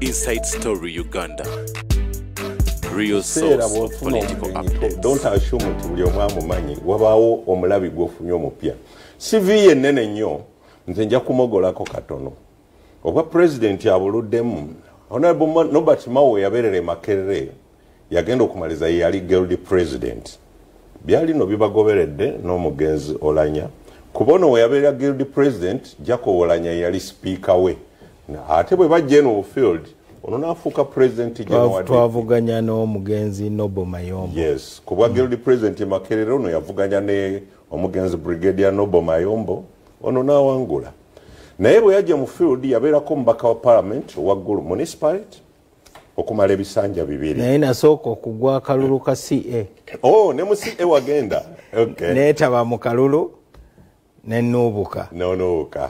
Inside Story Uganda. Real source political updates. Don't assume nti buli omu amumanyi wabaawo omulabi gw'ofunye omupya. CV ennene nnyo nze nja kumogolako katono. Obwa president abuluddemu Honorable Norbert Mao yaberere Makerere yagenda okumaliza yali guild president. Byali no bibagoberedde n'omugenzi Olanya. Kubono yaberera guild president Jacob Olanya yali speaker we. Ate bwe bajja eno field ono nafuuka president general twavuganya n'omugenzi Nobo Mayombo. Yes, kubwa guild president Makerere ono yavuganya ne omugenzi brigadier Nobo Mayombo ono nawangula. Naye bwe yajja mu field yabeerako mubaka wa parliament waggulu municipality okumala ebisanja bibiri. Naye nasooka okugwa akalulu ka CA. Oh, ne mu CA wagenda. Okay. Neetaba mu kalulu nenuubuka. Nonuubuka.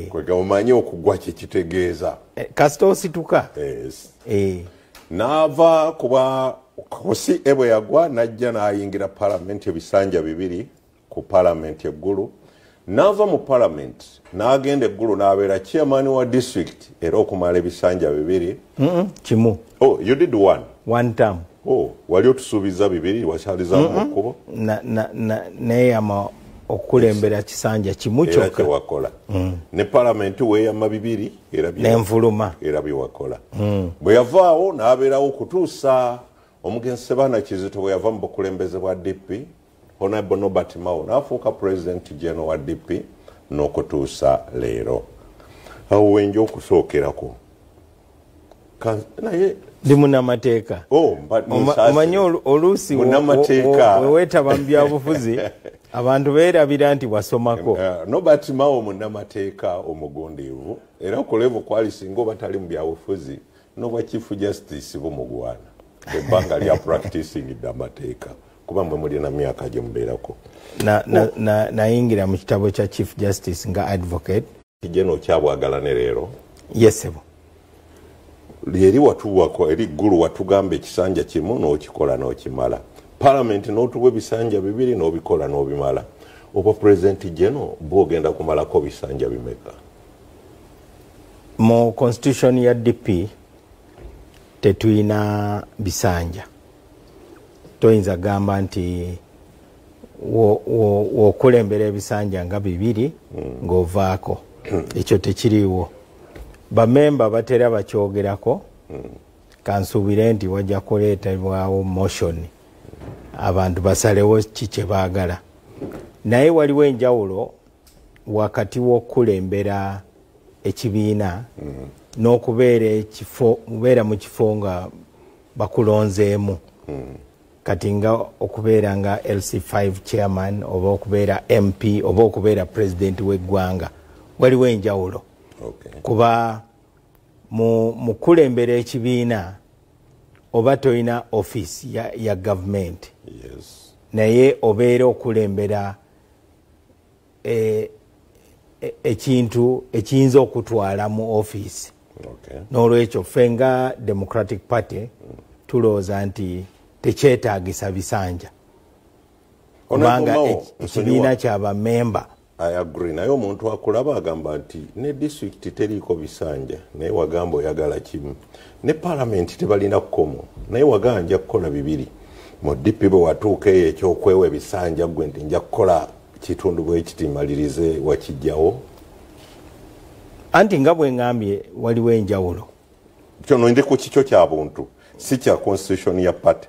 Kwega omanyi okugwa kye kitegeeza. Kasita osituka. Yes. Naava kuba ku CA bwe yagwa najja n'ayingira parliament ebisanja bibiri ku parliament eggulu. Nava mu parliament n'agenda eggulu n'abeera chairman wa district era okumala ebisanja bibiri. Kimu. Oh, you did one term. Oh, wali otusuubiza bibiri wakyaliza mu kkubo. Neeyama okulembera kisanja kimu kyokka wakola. Ne parliament weeyama bibiri era n'envuluma era byewakola. Bwe yavaawo n'abeerawo okutuusa omugenzi Sebaana Kizito bwe yava mu bukulembeze bwa DP Honorable Norbert Mao n'afuuka president general wa DP n'okutuusa leero. Awo wenja okusookerako. Naye ndi munnamateeka. Omanyi oluusi weweetaba mu byabufuzi abantu beerabira nti wasomako. Norbert Mao munnamateeka omugundiivu era ku level kwali singa oba tali mu byabufuzi n'obwa chief justice bumugwana ebbanga lya practicing amateeka kuba mwe mulina myaka gye mubeerako. Nayingira mu kitabo kya chief justice nga advocate. Kijeno okyabwagala ne leero. Yes sebo. Lyeri watuwako eri ggulu watugamba ekisanja kimu n'okikola n'okimala. Parliament n'otuwa ebisanja bibiri n'obikola n'obimala. Oba president general bw'ogenda kumalako bisanja bimeka? Mu constitution ya DP tetuyina bisanja. Toyinza gamba nti wokulembera ebisanja nga bibiri ng'ovaako. Ekyo tekiriiwo. Bamemba batera bakyogerako. Kansuubire nti wajja kuleetebwawo motion abantu basalewo kye baagala. Naye waliwo enjawulo wakati w'okulembera ekibiina n'okubeera mu kifo nga bakulonzeemu. Kati nga okubeera nga LC5 chairman oba okubeera MP oba okubeera president w'eggwanga waliwo enjawulo. Kuba mu kulembera ekibiina oba toyina office ya government. Yes. Naye obeera okulembera ekintu ekiyinza okutwala mu office. N'olwekyo ffe nga Democratic Party tulowooza nti tekyetaagisa bisanja kubanga ekibiina ky'abamemba. I agree. Naye omuntu akulaba agamba nti ne district teriiko bisanja naye wagamba oyagala kimu. Ne parliament tebalina kkomo naye wagamba nja kukola bibiri. Mu DP bwe watuuka eyo ekyokwewa ebisanja gwe nti nja kukola kitundu bwe kitimalirize wakijjawo. Anti nga bwe ngambye waliwo enjawulo. Kyono ndi ku kikyo kya buntu si kya constitution ya party.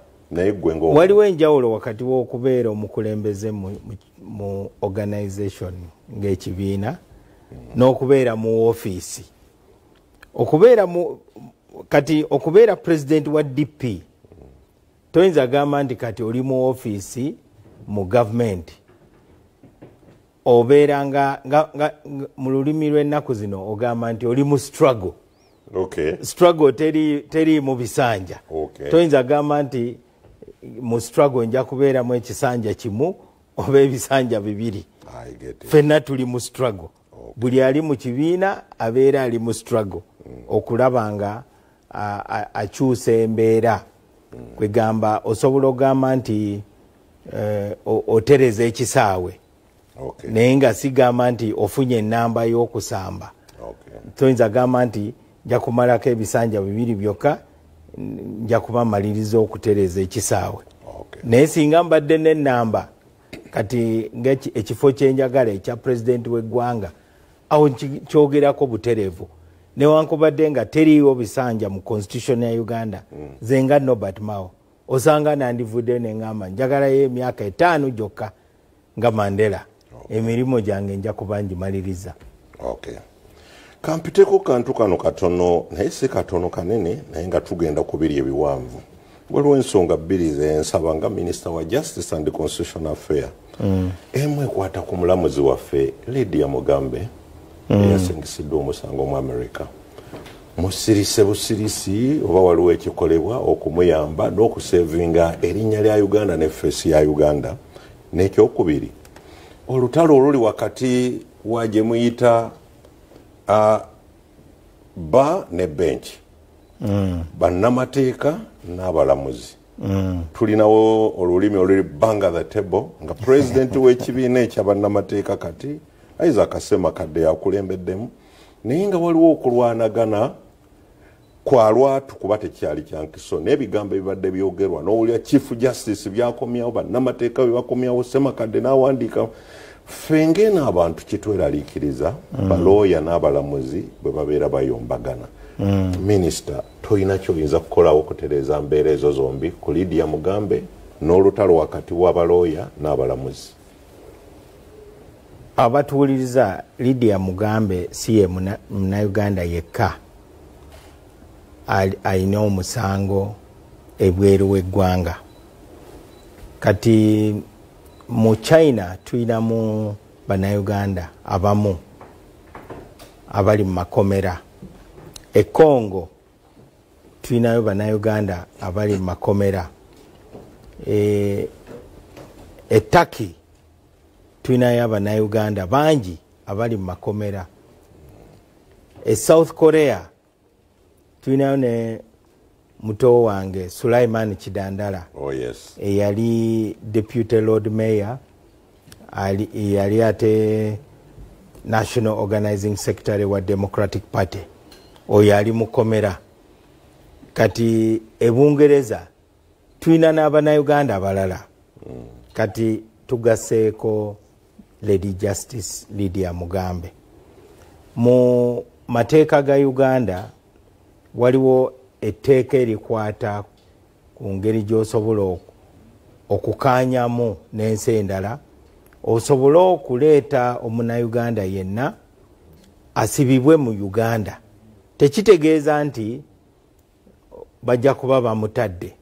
Waliwo enjawulo wakati w'okubeera omukulembeze mu organization ng'ekibiina n'okubeera mu ofiisi. Okubeera president wa DP toyinza gamba nti kati oli mu ofiisi mu government obeera nga mu lulimi lw'ennaku zino ogamba nti oli mu struggle. Struggle teri mu bisanja. Toyinza gamba nti mu struggle nja kubeeramu ekisanja kimu oba ebisanja bibiri. Ffenna tuli mu struggle. Buli ali mu kibiina abeera ali mu struggle okulaba nga akyusa embeera. Kwegamba osobola ogamba nti otereza ekisaawe naye nga sigamba nti ofunye ennamba y'okusamba. Toyinza gamba nti nja kumalako ebisanja bibiri byokka nja kuba maliriza okutereeza ekisaawe. Naye singa mbadde n'ennamba kati ekifo kyenjagala ekya pulezidenti w'eggwanga awo kyogerako butereevu newankubadde nga teriiwo bisanja mu constitution ya Uganda nze nga Norbert Mao osanga nandivudde ne ngamba njagalayo emyaka 5 gyokka nga Mandela emirimu gyange nja kuba ngimaliriza. Kampiteko kantu kano katono naye si katono kanene naye nga tugenda kubiri ebiwanvu. Waliwo ensonga bbiri zensaba nga Minister wa Justice and Constitutional Affairs. Emu ekwata ku mulamuzi waffe Lydia Mugambe eyasingisiddwa omusango mu America. Musirise busirisi oba waliwo ekikolebwa okumuyamba n'okusevinga erinnya lya Uganda ne face ya Uganda. N'ekyokubiri olutalo oluli wakati wa gye muyita ba ne bench bannamateeka n'abalamuzi. Tulinawo olulimi oluli banga the table nga president w'ekibiina ekyabannamateeka kati Isaac Ssemakadde yakulembeddemu naye nga waliwo okulwanagana kwalwatu kuba tekyali kyankiso n'ebigambo ebibadde byogerwa n'owulira chief justice byakomyawo bannamateeka bwe bakomyawo Ssemakadde n'awandiika fenge n'abantu kitweraliikiriza balooya n'abalamuzi bwe babeera bayombagana. Minister toyina kyoyinza kukolawo okutereeza mbeera ezo zombi ku Lydia Mugambe n'olutalo wakati w'abalooya n'abalamuzi? Abatuwuliriza Lydia Mugambe si ye Munnayuganda yekka alina omusango ebweru w'eggwanga. Kati mu China tuyinamu Bannayuganda abamu abali mu makomera. E Congo tuyinayo Bannayuganda abali mu makomera. E Turkey tuyinayo Abannayuganda bangi abali mu makomera. E South Korea tuyinayo ne muto wange Sulaiman Kidandala. Eyali Deputy Lord Mayor, yali ate National Organizing Secretary wa Democratic Party. Oyo ali mukomera. Kati ebungereza tuyina n'Abannayuganda abalala. Kati tugaseeko Lady Justice Lydia Mugambe. Mu mateeka ga Uganda waliwo etteeka erikwata ku ngeri gy'osobola okukaanyamu n'ensi endala osobola okuleeta omunnayuganda yenna asibibwe mu Uganda. Tekitegeeza nti bajja kuba bamutadde.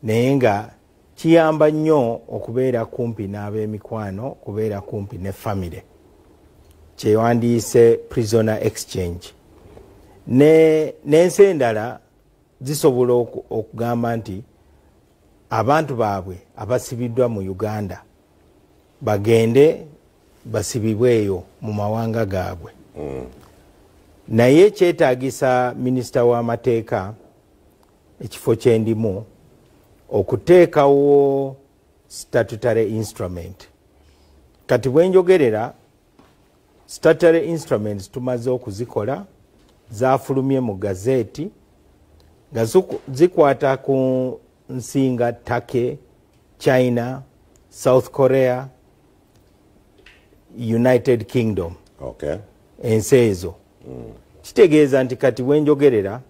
Naye nga kiyamba nnyo okubeera kumpi n'ab'emikwano, okubeera kumpi ne family. Kyewandiise prisoner exchange. N'ensi endala zisobola okugamba nti abantu baabwe abasibiddwa mu Uganda bagende basibibweyo mu mawanga gaabwe. Naye kyetaagisa minisita w'amateeka ekifo kyendimu okuteekawo statutory instrument. Kati bwenjogerera statutory instruments tumaze okuzikola zafulumye mu gazeti nga zikwata ku nsinga Turkey, China, South Korea, United Kingdom. Ensi ezo. Kitegeeza nti kati wenjogerera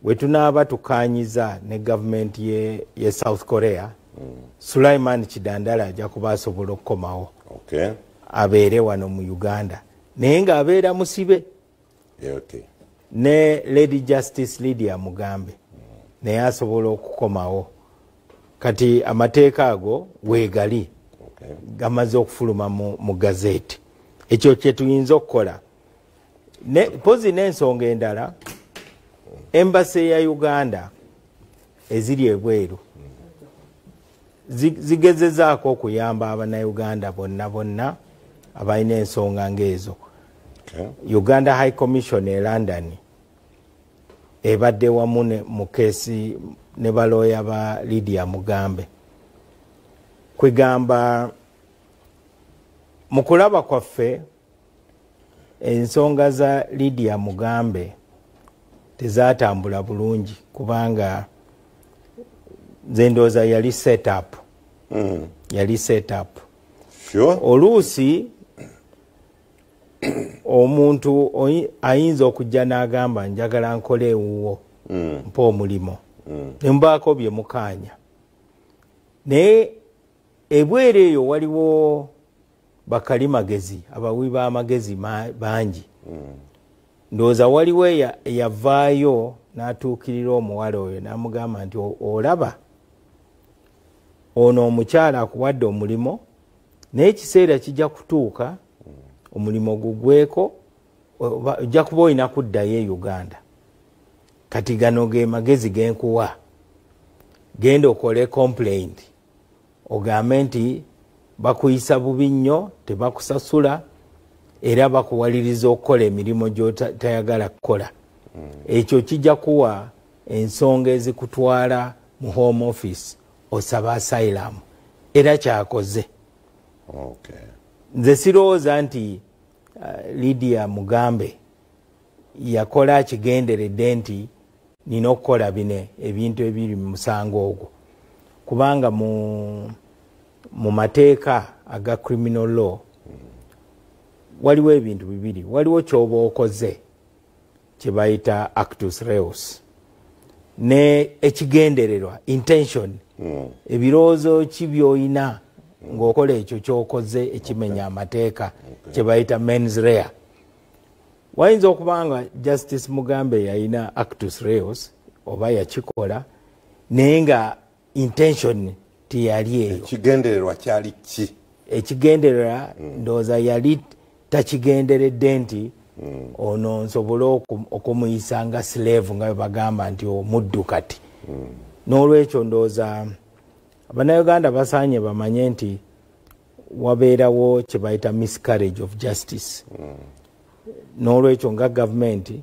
wetunaaba tukanyiza ne government ye South Korea, Sulaiman Kidandala ajja kuba asobola okukomawo abeere wano mu Uganda naye nga abeera musibe. Ne Lady Justice Lydia Mugambe naye asobola okukomawo. Kati amateeka ago weegali gamaze okufuluma mu gazeti. Ekyo kye tuyinza okukola. Pozi n'ensonga endala embassy ya Uganda eziri ebweru zigezezaako okuyamba Abannayuganda bonna abalina ensonga ng'ezo. Uganda High Commission e London ebadde wamu mu keesi ne balooya ba Lydia Mugambe. Kwegamba mu kulaba kwaffe ensonga za Lydia Mugambe tezatambula bulungi kubanga zendoza yali set up. Yali set up. Sure. Oluusi omuntu ayinza okujja n'agamba njagala nkole ewuwo mpa omulimo nembaako bye mukanya naye ebweru eyo waliwo bakalimagezi abawi b'amagezi bangi ndowooza waliwo eyavaayo n'atuukirira omuwala oyo n'amugamba nti olaba ono omukyala akuwadde omulimo naye ekiseera kijja kutuuka omulimo gugweko ojja kuba olina kuddayo e Uganda kati gano ge magezi genkuwa genda okole complaint ogambe nti bakuyisa bubi nnyo tebakusasula era bakuwaliriza okukola emirimu gy'otayagala kukola ekyo kijja kuwa ensonga ezikutwala mu home office osaba asylum era kyakoze. Nze sirowooza nti Lydia Mugambe yakola kigenderedde nti nina okukola bine ebintu ebiri mu musango ogwo kubanga mu mateeka aga criminal law waliwo ebintu bibiri. Waliwo kyoba okoze kye bayita actus reus ne ekigendererwa intention ebirowoozo ki by'olina ng'okola ekyo ky'okoze ekimenya amateeka kye bayita mens rea. Wayinza okubanga Justice Mugambe yalina actus reus oba yakikola naye nga intention tiyali eyo. Ekigendererwa kyali ki? Ekigendererwa ndowooza yali takigenderedde nti ono nsobole okumuyisa nga slave nga bagamba nti omuddu kati. N'olwekyo ndowooza Abannayuganda basaanye bamanye nti wabeerawo kye bayita miscarriage of justice. N'olwekyo nga gavumenti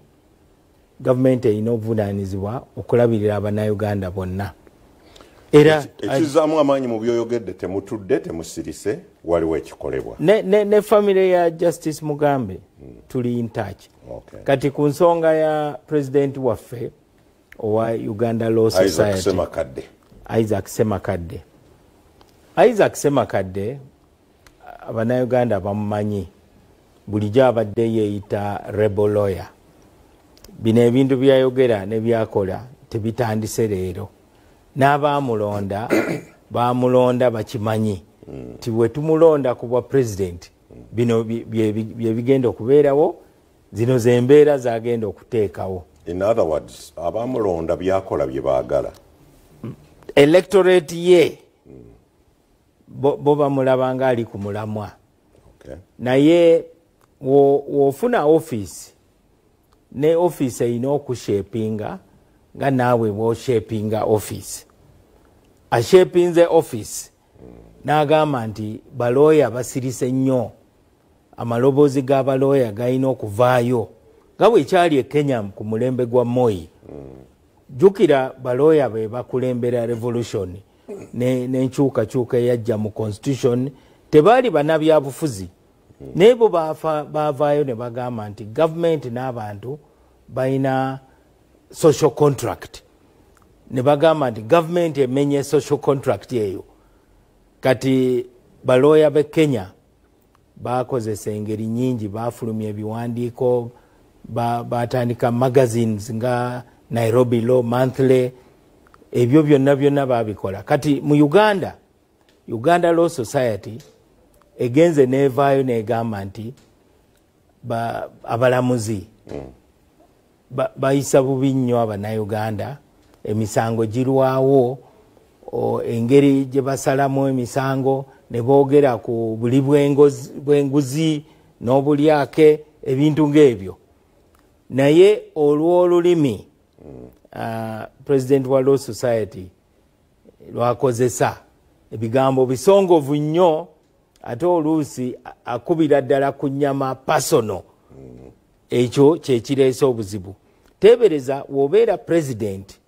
erina obuvunaanyizibwa okulabirira Abannayuganda bonna. Era ekizaamu amaanyi mu byoyogedde temutudde temusirise waliwo ekikolebwa. Ne famire ya Justice Mugambe tuli in touch. Kati ku nsonga ya president waffe owa Uganda Law Society Isaac Semakadde Abannayuganda bamumanyi bulijjo abadde yeeyita rebel lawyer. Bino ebintu byayogera ne byakola tebitandise leero. N'abaamulonda baamulonda bakimanyi nti bwe tumulonda ku bwa president bino bye bigenda okubeerawo, zino zembeera zagenda okuteekawo. In other words, abaamulonda byakola bye baagala. Electorate ye bo bamulabanga ali ku mulamwa. Naye wofuna office ne office erina okushapinga nga naawe bw'oshapinga office. Ashapinze office n'agamba nti balooya basirise nnyo, amaloboozi g'abalooya galina okuvaayo nga bwekyali e Kenya ku mulembe gwa Moi. Jjukira balooya be bakulembera revolution n'enkyukakyuka eyajja mu constitution tebaali bannabyabufuzi. Naye bo baavaayo ne bagamba nti gavumenti n'abantu balina social contract. Ne bagamba nti gavumenti emenye social contract eyo. Kati balooya b'e Kenya bakozesa engeri nyingi, baafulumya ebiwandiiko, batandika magazines nga Nairobi Law Monthly, ebyo byonna babikola. Kati mu Uganda Law Society egenze nevaayo negamba nti abalamuzi bayisa bubi nnyo Abannayuganda, emisango girwawo, engeri gye basalamu emisango ne boogera ku buli bw'enguzi n'obulyake, ebintu ng'ebyo. Naye olw'olulimi President wa Law Society lwakozesa ebigambo bisongovu nnyo, ate oluusi akubira ddala ku nnyama pasono. Ekyo kye kireese obuzibu. Teebereza w'obeera president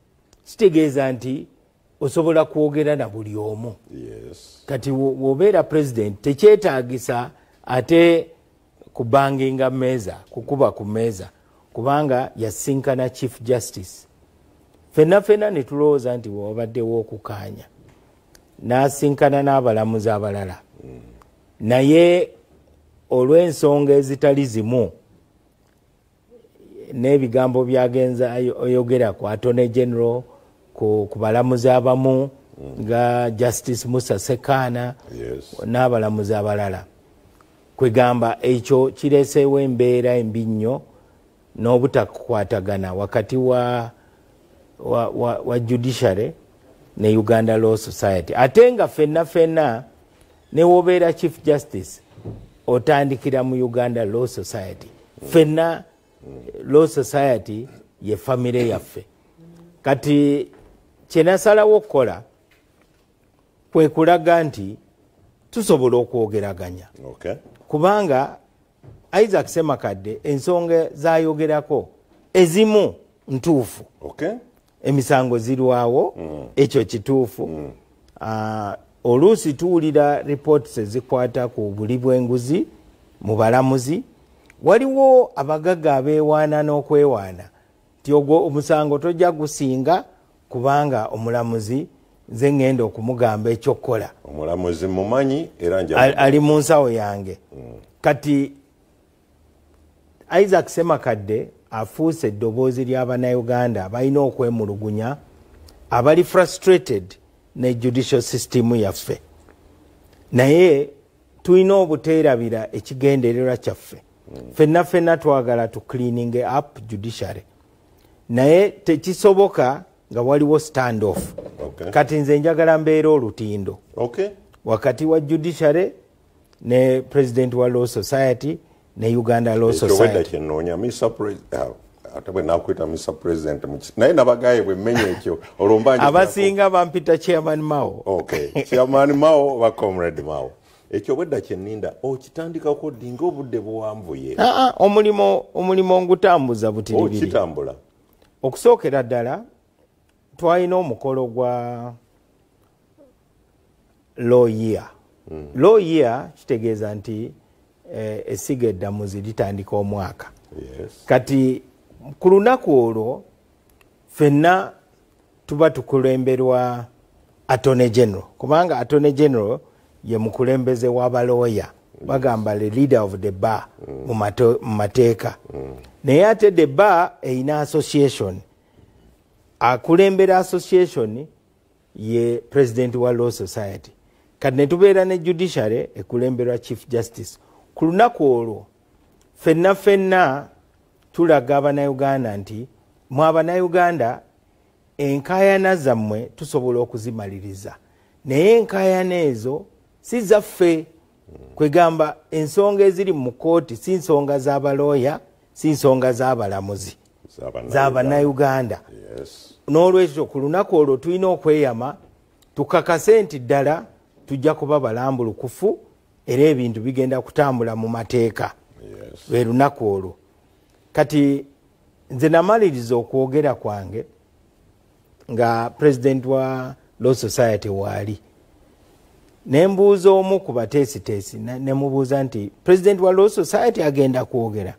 kitegeeza nti osobola kwogera na buli omu. Kati w'obeera president tekyetaagisa ate kubanginga mmeeza, kukuba ku mmeeza. kubanga yasinkana chief justice fenna ne tulowooza nti wabaddewo okukaanya n'asinkana n'abalamuzi abalala naye olw'ensonga ezitali zimu n'ebigambo byagenza oyogera ku Attorney General ku balamuzi abamu nga Justice Musa Sekana n'abalamuzi abalala kwegamba ekyo kireeseewo embeera embi nnyo n'obutakwatagana wakati wa judiciary ne Uganda Law Society ate nga fenna newobeera Chief Justice otandikira mu Uganda Law Society fenna Law Society ye famire yaffe kati kyenasalawo okukola kwe kulaga nti tusobola okwogeraganya kubanga Isaac Semakadde ensonga zayogerako ezimu ntuufu emisango zirwawo ekyo kituufu oluusi tuwulira reports ezikwata ku buli bw'enguzi mu balamuzi waliwo abagaga abeewaana n'okwewaana nti ogwo omusango tojja gusinga kubanga omulamuzi nze ngenda okumugamba ekyokukola omulamuzi mumanyi era ali mu nsawo yange kati Isaac Semakadde afuuse eddoboozi ly'Abannayuganda balina okwemulugunya abali frustrated ne judicial system yaffe naye tulina obuteerabira ekigendererwa kyaffe fenna twagala tu cleaning up judiciary naye tekisoboka nga waliwo stand off kati nze njagala mbeera olutindo wakati wa judiciary ne president wa Law Society ne Uganda Law Society abasinga bampita Chairman Mao Chairman Mao wa Comrade Mao ekyo bwedda kyenninda okitandikako dinga obudde buwanvuye omulimu ngutambuza butiribiri okitambula okusookera ddala twalina omukolo gwa law year law year kitegeeza nti essiga eddamuzi litandika omwaka kati ku lunaku olwo fenna tuba tukulemberwa Attorney General kubanga Attorney General ye mukulembeze w'abalooya bagamba le leader of the bar mu mateeka naye ate the bar eyina association akulembera association ye president wa Law Society kati ne tubeera ne judiciary ekulemberwa Chief Justice ku lunaku olwo fenna tulaga Abannayuganda nti mu Abannayuganda enkaayana zammwe tusobola okuzimaliriza naye enkaayana ezo si zaffe kwegamba ensonga eziri mu kooti si nsonga z'abalooya si nsonga z'abalamuzi z'Abannayuganda n'olwekyo ku lunaku olwo tulina okweyama tukakase nti ddala tujja kuba balambulukufu era ebintu bigenda kutambula mu mateeka lwe lunaku olwo kati nze namaliriza okwogera kwange nga president wa Law Society waali nembuuza omu ku bateesiteesi nemubuuza nti president wa Law Society agenda kwogera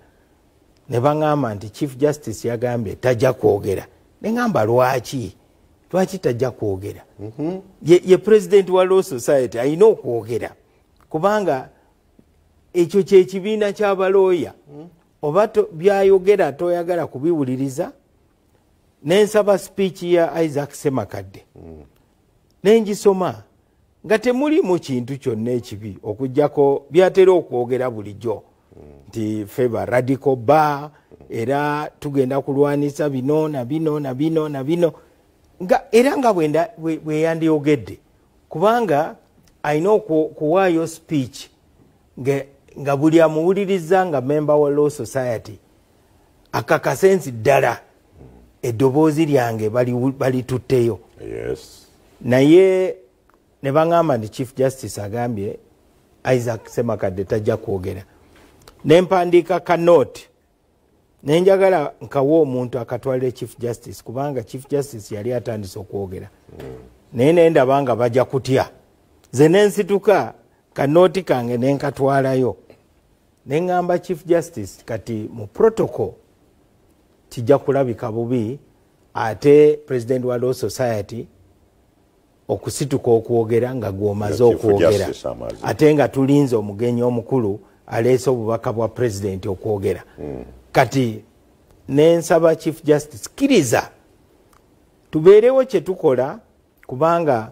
ne baŋŋamba nti Chief Justice yagambye tajja kwogera neŋŋamba lwaki tajja kwogera ye president wa Law Society alina okwogera kubanga ekyo kyekibiina ky'abalooya oba byayogera toyagala kubiwuliriza nensaba speech ya Isaac Semakadde nengisoma nga temulimu kintu kyonna ekibi okujjako byatera okwogera bulijjo nti feba radical bar era tugenda kulwanisa bino na bino era nga bwe yandiyogedde kubanga alina okuwaayo speech nga buli amuwuliriza nga member wa Law Society akakase nti ddala eddoboozi lyange balitutteyo naye ne baŋŋamba nti Chief Justice agambye Isaac Semakadde tajja kwogera nempandiika ka note nenjagala nkawa omuntu akatwalira Chief Justice kubanga Chief Justice yali atandise okwogera naye nendaba nga bajja kutya ze nensituka kanoti kange nenkatwalayo neŋŋamba Chief Justice kati mu protocol kijja kulabika bubi ate president wa Law Society okusituka okwogera nga gwomaze okwogera ate nga tulinze omugenyi omukulu aleese obubaka bwa president okwogera kati nensaba Chief Justice kiriza tubeerewo kye tukola kubanga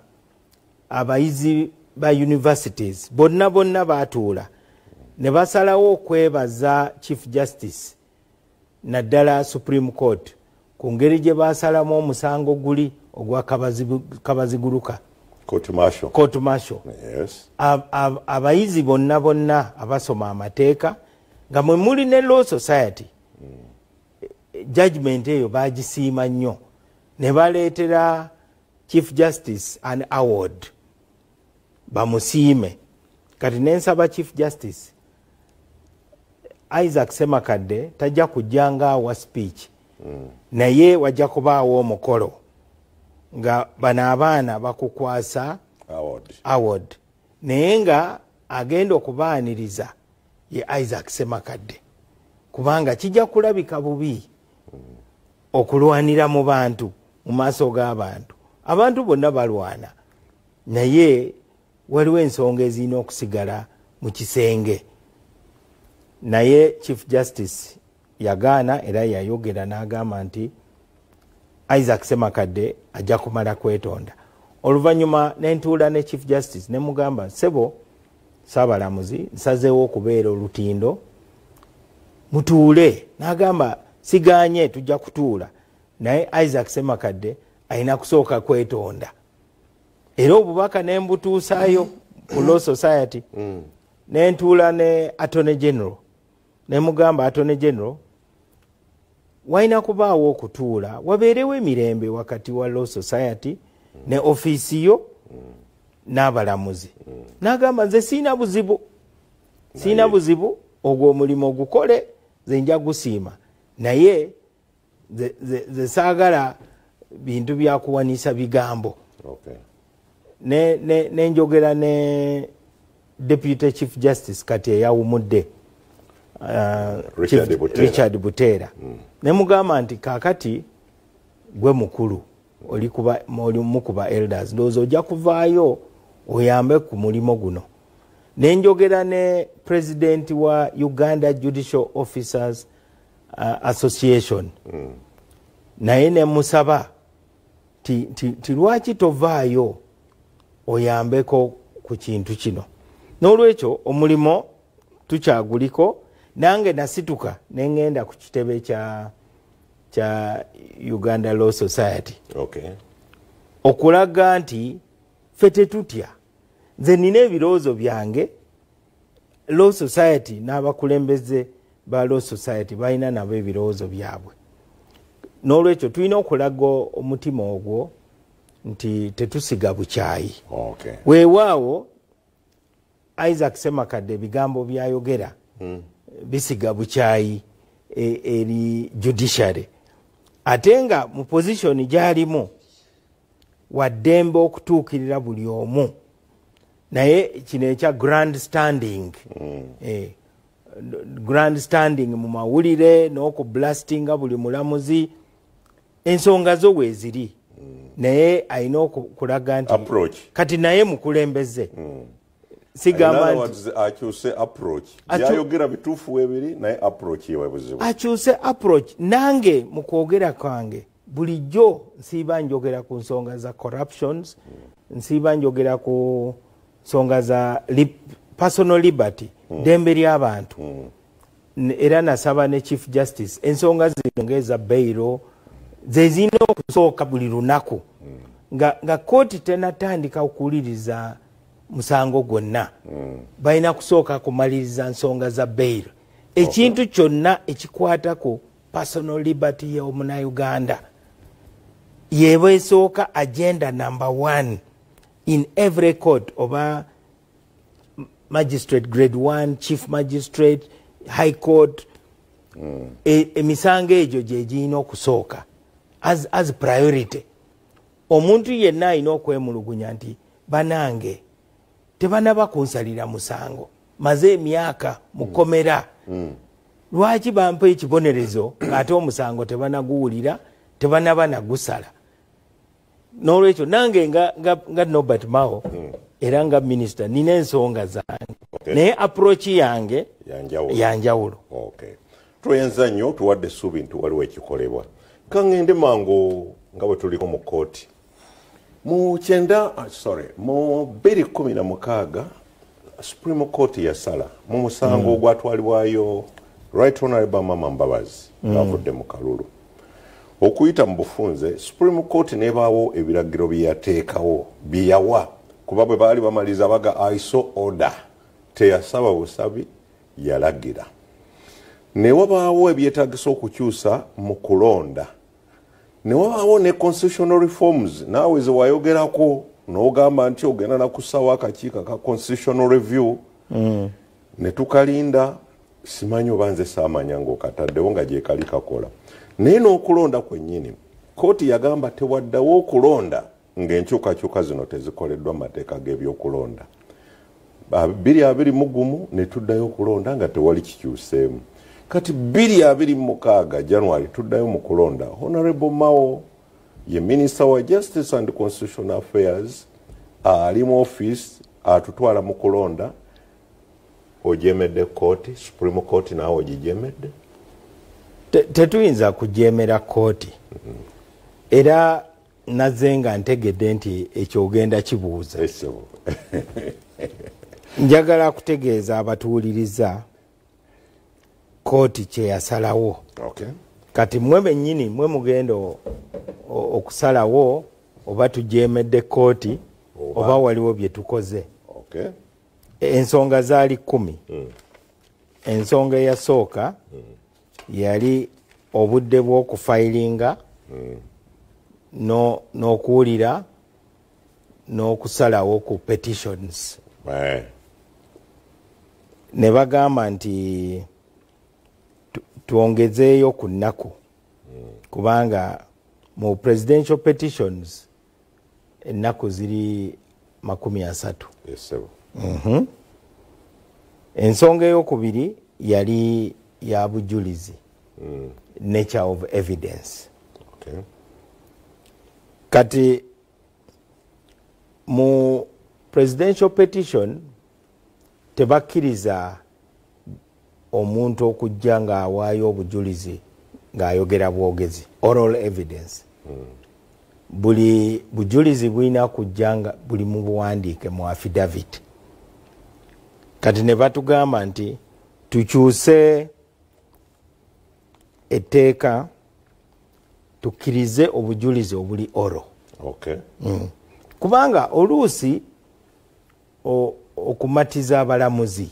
abayizi ba universities bonna baatuula ne basalawo okwebaza Chief Justice naddala Supreme Court ku ngeri gye basalamu omusango guli ogwa kabaziguluka court martial yes. Abayizi bonna abasoma amateeka nga mwe muli ne Law Society judgment eyo bagisiima nnyo ne baleetera Chief Justice an award bamusiime kati nensaba Chief Justice Isaac Semakadde tajja kujjanga wa speech naye wajja kubaawo omukolo nga bano abaana bakukwasa award naye nga agenda okubaaniriza ye Isaac Semakadde kubanga kijja kulabika bubi okulwanira mu bantu mu maaso g'abantu abantu bonna balwana naye waliwo ensonga ezirina okusigala mu kisenge naye Chief Justice yagaana era yayogera n'agamba nti Isaac Semakadde ajja kumala kwetonda oluvannyuma nentuula ne Chief Justice ne mugamba sebo saabalamuzi nsazeewo okubeera olutindo mutuule n'agamba siganye tujja kutuula naye Isaac Semakadde alina kusooka kwetonda era obubaka nembutuusaayo ku Law Society nentuula ne Attorney General ne mugamba Attorney General waina kubaawo okutuula wabeerewo emirembe wakati wa Law Society ne office yo n'abalamuzi n'agamba nze siina buzibu ogwo omulimu ogukole ze nja gusiima naye ze saagala bintu byakuwanisa bigambo nenjogera ne Deputy Chief Justice kati eyawumudde Richard Butera ne mugamba nti kakati gwe mukulu oli mukuba elders ndowooza ojja kuvaayo oyambe ku mulimo guno nenjogera ne President wa Uganda Judicial Officers Association naye ne musaba ti lwaki tovaayo oyambeko ku kintu kino n'olwekyo omulimo tukyaguliko nange nasituka nengenda ku kitebe kya Uganda Law Society okulaga nti ffe tetutya nze nina ebirowoozo byange Law Society n'abakulembeze ba Law Society balina nabo ebirowoozo byabwe n'olwekyo tulina okulaga omutima ogwo nti tetusiga bukyayi weewaawo Isaac Semakadde ebigambo byayogera bisiga bukyayi eri judiciary ate nga mu position gyalimu waddembe okutuukirira buli omu naye kino ekya grand standing mu mawulire n'okublastinga buli mulamuzi ensonga zo weeziri naye alina okulaga nti kati naye mukulembeze akyuse approach nange mu kwogera kwange bulijjo nsiiba njogera ku nsonga za corruptions nsiiba njogera ku nsonga za personal liberty dembe ly'abantu era nasaba ne Chief Justice ensonga zino ngeza bailo zezina okusooka buli lunaku nga kooti tenatandika okuwuliriza musango gwonna balina kusooka kumaliriza nsonga za bail ekintu kyonna ekikwata ku personal liberty y'omunauganda yeba esooka agenda number 1 in every court oba magistrate grade 1 chief magistrate high court emisango egyo gye girina okusooka as priority omuntu yenna alina okwemulugunya nti banange tebanaba kunsalira musango maze emyaka mukomera lwaki bampa ekibonerezo ng'ate omusango tebanaguwulira tebanaba nagusala. N'olwekyo nange nga Norbert Mao era nga minisita nina ensonga zange naye approach yange yanjawulo. Tuyenza nnyo tuwadde essuubi nti waliwo ekikolebwa. Kangende mangu nga bwe tuliko mu kkooti mu 2016 Supreme Court yasala mu musango ogwatwalibwayo Right Honorable Mama Mbabazi avudde mu kalulu okuyita mu bufunze. Supreme Court nebaawo ebiragiro byeyateekawo byeyawa kuba bwe baali bamaliza baga ISO order teyasaba busabi yalagira. Ne wabaawo ebyetaagisa okukyusa mu kulonda. Ne wabaawo ne constitutional reforms naawe ze wayogerako n'ogamba nti ogenda na kusawo akakiiko ka constitutional review ne tukalinda simanyi oba nze saamanya ng'okataddewo nga gye kali kakola. Naye n'okulonda kwennyini kooti yagamba tewaddawo okulonda ng'enkyukakyuka zino tezikoleddwa mateeka g'ebyokulonda. 2021 ne tuddayo okulonda nga tewali kikyuseemu. Kati 2026 January tuddayo mu kulonda. Honorable Mao ye Minister wa Justice and Constitutional Affairs ali mu office atutwala mu kulonda. Ojemedde kooti, Supreme Court naawe ogijemedde? Tetuyinza kujemera kooti. Era nazze nga ntegedde nti ekyogenda kibuuza. Njagala kutegeeza abatuwuliriza kooti kye yasalawo. Kati mmwe bennyini mmwe mugenda okusalawo oba tujemedde kooti oba waliwo bye tukoze. Ensonga zaali 10. Ensonga eyasooka yali obudde bw'okufailinga n'okuwulira n'okusalawo ku petitions. Ne bagamba nti tuongezeeyo ku nnaku kubanga mu presidential petitions ennaku ziri 30. Ensonga ey'okubiri yali ya bujulizi, nature of evidence. Kati mu presidential petition tebakkiriza omuntu okujja ng'awaayo obujulizi ng'ayogera bwogezi, oral evidence. Buli bujulizi bulina kujja nga buli mu buwandiike mu affidavit. Kati ne batugamba nti tukyuse etteeka tukkirize obujulizi obuli oro. Kubanga oluusi okumatiza abalamuzi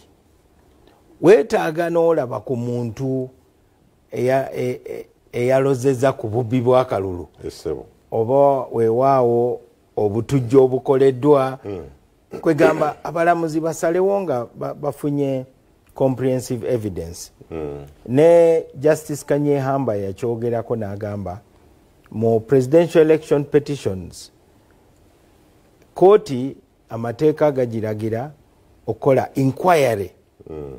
weetaaga n'olaba ku muntu eyalozeza ku bubbi bw'akalulu oba weewaawo obutujju obukoleddwa kwegamba abalamuzi basalewo nga bafunye comprehensive evidence. Ne Justice Kanyehamba yakyogerako n'agamba mu presidential election petitions kooti amateeka gagiragira okola inquiry.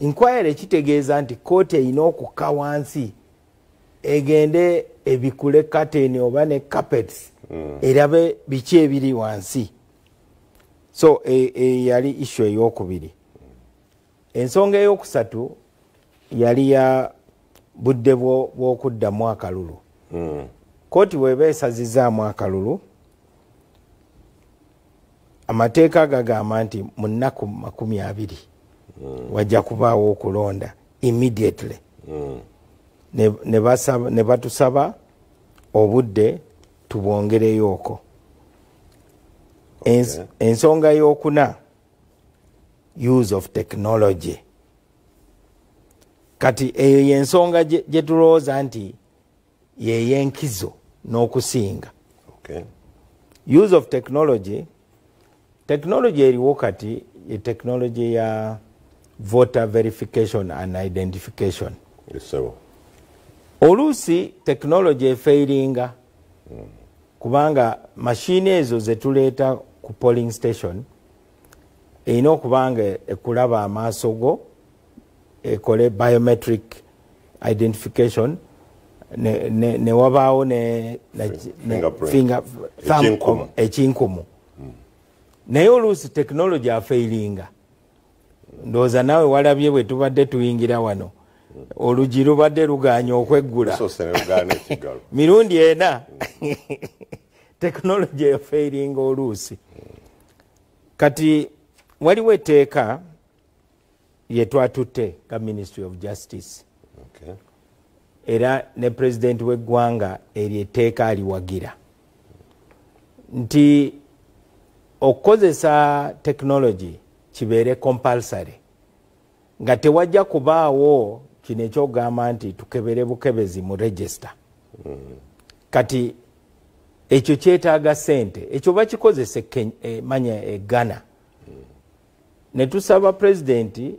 Inquiry kitegeeza nti kooti erina okukka wansi egende ebikule curtain oba ne carpets erabe biki ebiri wansi. So yali issue ey'okubiri. Ensonga ey'okusatu yali ya budde bw'okuddamu akalulu. Kooti bw'eba esazizaamu akalulu amateeka gagamba nti mu nnaku 20 wajja kubaawo okulonda immediately. Ne batusaba obudde tubwongereyooko. Ensonga y'okuna use of technology. Kati eyo y'ensonga gye tulowooza nti y'enkizo n'okusinga. Use of technology. Technology eriwo kati ye technology ya voter verification and identification. Oluusi technology efairinga kubanga machine ezo zetuleeta ku polling station erina okubanga ekulaba amaaso go ekole biometric identification ne wabaawo ne finger thumb ekinkumu naye oluusi technology afailinga ndowooza naawe walabye bwe tubadde tuyingira wano olugi lubadde luganya okweggula mirundi ena technology efailinga oluusi kati waliwo etteeka lye twatutte ka Ministry of Justice era ne president w'eggwanga eryo etteeka aliwagira nti okukozesa technology kibeere compulsory nga tewajja kubaawo kino ekyogamba nti tukebere bukebezi mu register kati ekyo kyetaaga ssente ekyo bakikozese manya eggana ne tusaba pulezidenti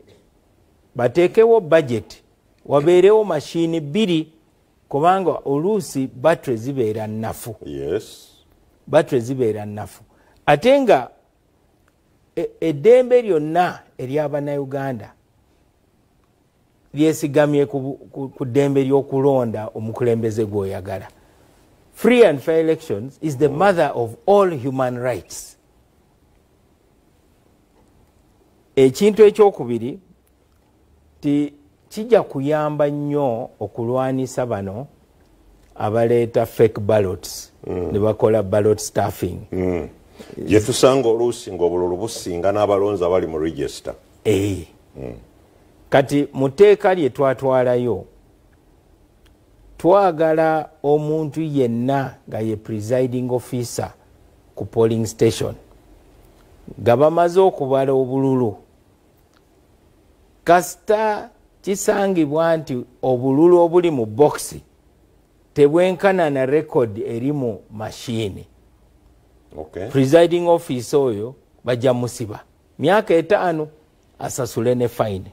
bateekewo budget wabeerewo mashini 2 kubanga oluusi battery zibeera nnafu battery zibeera nnafu ate nga eddembe lyonna ery'abannayuganda lyesigamye ku ddembe ly'okulonda omukulembeze gw'oyagala. Free and fair elections is the mother of all human rights. Ekintu ekyokubiri kijja kuyamba nnyo okulwanisa bano abaleeta fake ballots ne bakola ballot stuffing. Gye tusanga oluusi ng'obululu businga n'abalonzi abali mu register. Kati mu tteeka lye twatwalayo twagala omuntu yenna nga ye presiding officer ku polling station nga bamaze okubala obululu kasita kisangibwa nti obululu obuli mu boxi tebwenkana na record eri mu mashini. Presiding officer oyo bajja musiba myaka 5 asasule ne fine.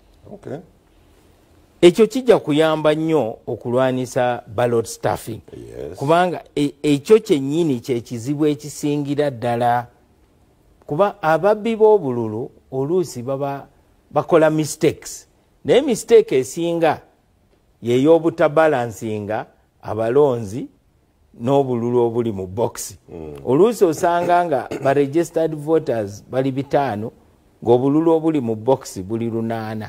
Ekyo kijja kuyamba nnyo okulwanisa ballot stuffing. Kubanga ekyo kyennyini kyekizibu ekisingira ddala kuba ababbi b'obululu oluusi baba bakola mistakes naye mistake esinga yey'obutabalansinga abalonzi n'obululu obuli mu boxi. Oluusi osanga nga ba registered voters bali 5 ng'obululu obuli mu boxi buli 8.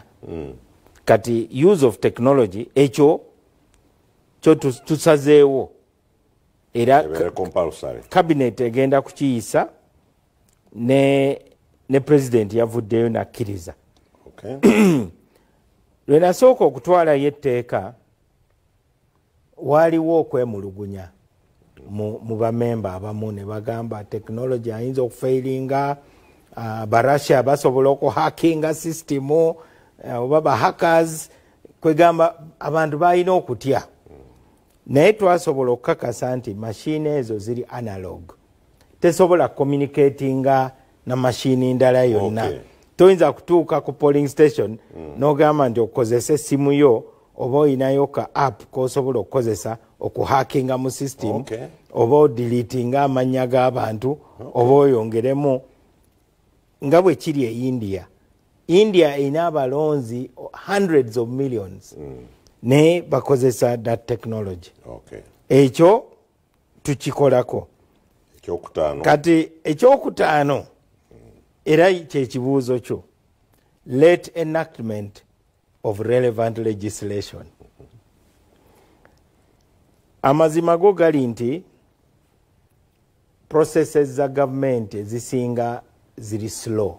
Kati use of technology ekyo kyo tusazeewo era cabinet egenda kukiyisa ne president yavuddeyo nakkiriza. Lwe nasooka okutwalayo etteeka waaliwo okwemulugunya mu bamemba abamu ne bagamba technology ayinza okufailinga barussia basobola okuhakinga systemu oba bahackers kwegamba abantu balina okutya naye twasobola okukakasa nti mashini ezo ziri analog tesobola communicatinga na mashini ndala yonna. Toyinza kutuuka ku polling station n'ogamba nti okozesa essimu yo oba oyinayo ka app k'osobola okukozesa okuhakinga mu system oba odeletinga amannya g'abantu oba oyongeremu nga bwe kiri e India ina abalonzi hundreds of millions ne bakozesa that technology. Ekyo tukikolako. Kati ekyokutaano era kyekibuuzo kyo late enactment of relevant legislation. Amazima go gali nti processes za government zisinga ziri slow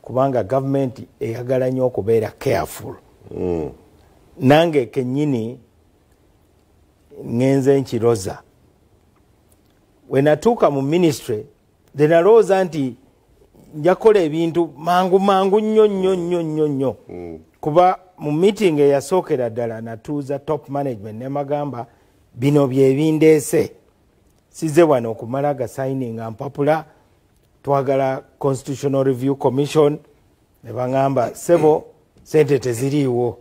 kubanga government eyagala nnyo okubeera careful. Nange kennyini ngenze nkiroza we natuuka mu ministry then nalowooza nti njakola ebintu mangu nnyo kuba mu meeting eyasookera ddala natuuza top management ne magamba bino bye bindeese size wano okumala gasigninga mpapula twagala constitutional review commission ne bangamba sebo sente teziriiwo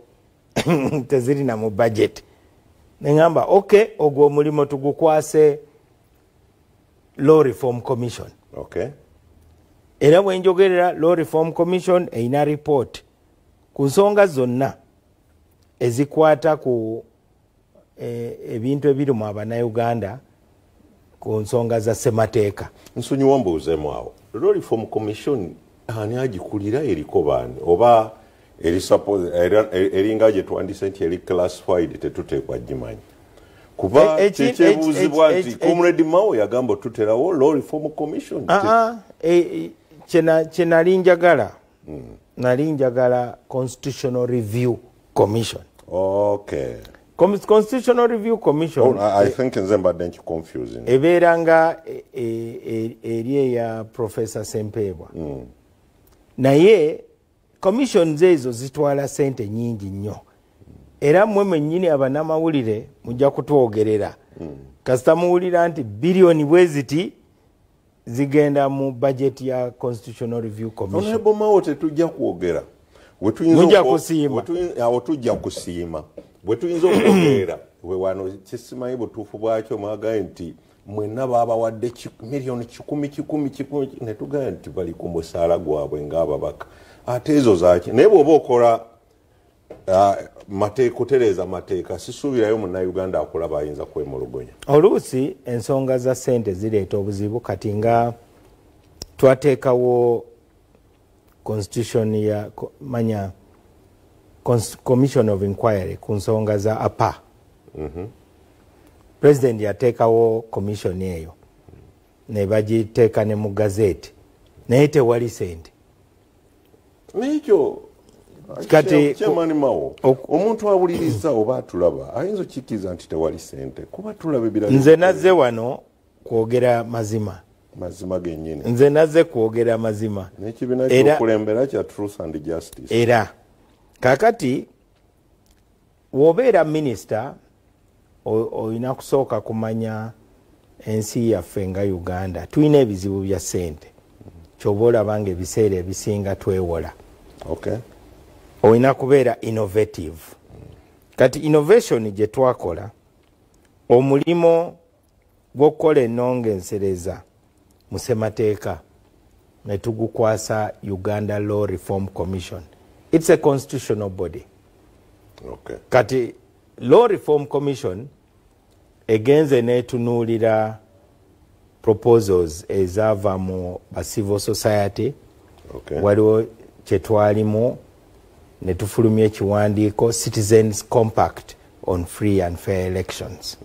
teziri na mu budget ne ngamba okay ogwo omulimu tugukwase law reform commission. Era bwe njogerera law reform commission eina report ku nsonga zonna ezikwata ku ebintu ebirumu Abannayuganda ku nsonga za ssemateeka. Nsonyiwa mbuuzeemu awo Law Reform Commission ani agikulira eriko baani oba eringa gye twandise nti eri classified tetuteekwa gimanyi kuba kyebuuzibwa nti Comrade Mao yagamba tuterawo Law Reform Commission. Kye nali njagala Constitutional Review Commission. Okay. Constitutional Review Commission. I think nze mbadde confusing. Ebeera nga eri eya Professor Sempebwa. Naye commissions ezo zitwala sente nyingi nnyo. Era mmwe mwennyini abannamawulire mujja kutwogerera. Kasita muwulira nti biliyoni bwe ziti zigenda mu budget ya Constitutional Review Commission. Honorable Mao tetujja kwogera. Mujja kusiima. Tujja kusiima. Bwe tuyinza okwogera we wano kisimanyi butuufu bwakyo mwagaye nti mwenna baabawadde miliyoni 10 ne tugamba nti bali ku musaala gwabwe ng'ababaka. Ate ezo zaaki naye bw'oba okola kutereeza mateeka sisuubirayo munnayuganda akulaba ayinza kwemulugunya. Oluusi ensonga za ssente zireeta obuzibu kati nga twateekawo constitution ya manya Commission of Inquiry ku nsonga za APA. President yateekawo commission eyo ne bagiteeka ne mu gazeti naye tewali sente. Nekyo kati Chairman Mao omuntu awuliriza oba atulaba ayinza okikiriza nti tewali sente kuba tulaba ebirala. Nze nazze wano kwogera mazima gennyini. Nze nazze kwogera mazima n'ekibiina ky'okulembera kya Truth and Justice. Era kakati wobeera minisita olina kusooka kumanya ensi yaffe nga Uganda tulina ebizibu bya ssente kyoba olaba nga ebiseera ebisinga twewola. Okay. Olina kubeera innovative. Kati innovation gye twakola omulimo gw'okukola ennongensereza mu ssemateeka ne tugukwasa Uganda Law Reform Commission. It's a constitutional body. Okay. Kati Law Reform Commission egenze netunuulira proposals ezava mu civil society. Okay. Waliwo kyetwalimu ne tufulumya ekiwandiiko Citizens Compact on Free and Fair Elections.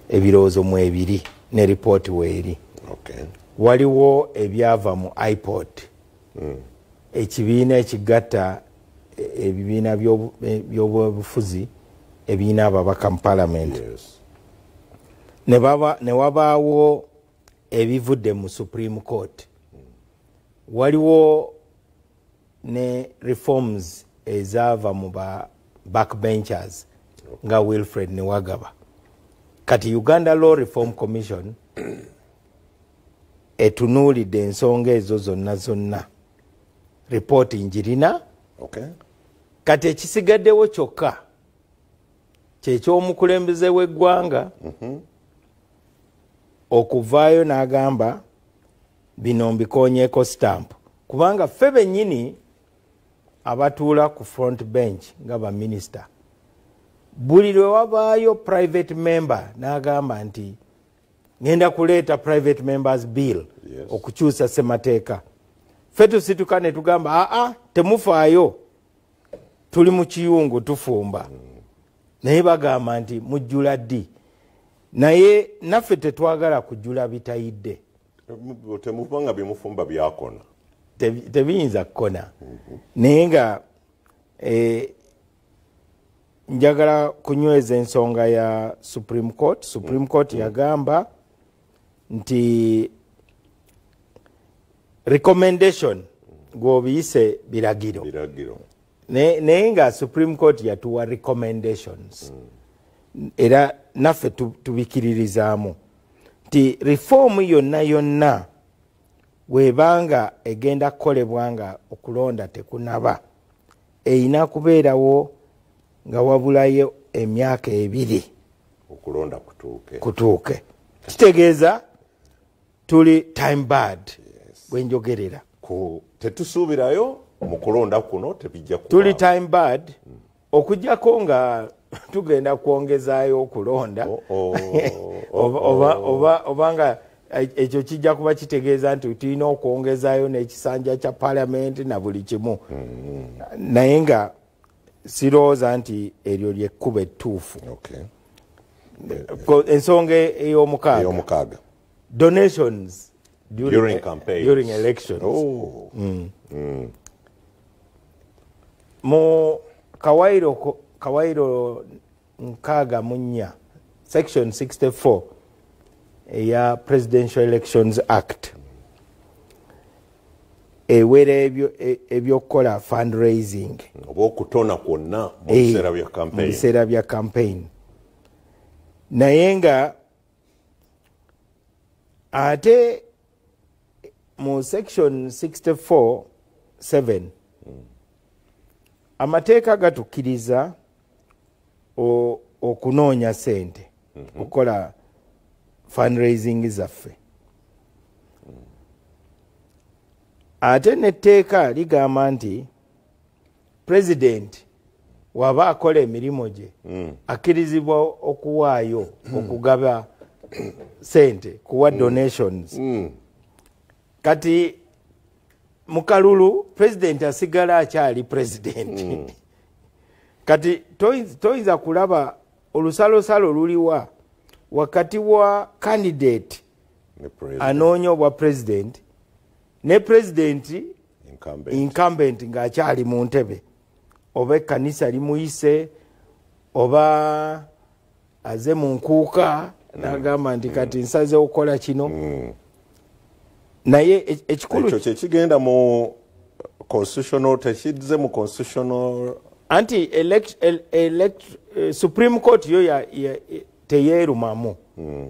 Ebirowoozo mu ebiri ne report weeri. Okay. Waliwo ebyava mu iPod. Ekibiina ekigatta ebibiina by'obufuzi ebiina ababaka mu Parliament. Yes. Ne wabaawo ebivudde mu Supreme Court. Waliwo ne reforms ezaava mu backbenchers nga Wilfred Newagaba. Kati Uganda Law Reform Commission etunuulidde ensonga ezo zonna. Report njirina. Okay. Kati ekisigaddewo kyokka kyekyomukulembeze w'eggwanga okuvaayo n'agamba bino mbikonyeeko stamp kubanga ffe bennyini abatuula ku front bench nga baminisita buli lwe wabaayo private member n'agamba nti ngenda kuleeta private members bill. Yes. Okukyusa ssemateeka ffe tusituka ne tugamba temufaayo tuli mu kiyungu tufumba. Naye bagamba nti mujjula ddi naye naffe tetwagala kujjula bitayidde. Temuvanga bimufumba byakona. Tebiyinza kukona. Naye nga njagala kunyweza ensonga ya Supreme Court. Supreme Court yagamba nti recommendation gw'obiyise biragiro. Naye nga Supreme Court yatuwa recommendations. Era naffe tubikiririzaamu nti reform yonna webanga egenda kukolebwa nga okulonda tekunaba eyina kubeerawo nga wabulayo emyaka 2 okulonda kutuuke. Kitegeeza tuli time bad. Yes. Bwenjogerera tetusuubirayo mu kulonda kuno tebijja kuba tuli time bad. Okujjako nga tugenda kuongezaayo okulonda obanga ekyo kijja kuba kitegeeza nti tulina okwongezaayo n'ekisanja kya paalamenti na buli kimu naye nga sirowooza nti eryo lyekkuba ettuufu ensonga ey'omukaaga donations during elections mu kawairo 64 section 64 eya Presidential Elections Act ewera ebyokukola fundraising oba okutona kwonna mu biseera bya campaign naye nga ate mu section 64:7 amateeka gatukkiriza okunoonya sente okukola fundraising zaffe ate netteeka ligamba nti president waba akola emirimu gye akkirizibwa okuwaayo okugaba sente kuwa donations kati mu kalulu president asigala akyali president kati toyinza kulaba olusalosalo luliwa wakati wa candidate anoonya obwa president ne president incumbent ng'akyali mu ntebe oba ekkanisa limuyise oba aze mu nkuuka n'agamba nti kati nsaze okukola kino naye ekikulu ekyo kyekigenda mu constitutional tekizze mu constitutional anti Supreme Court yo teyeerumamu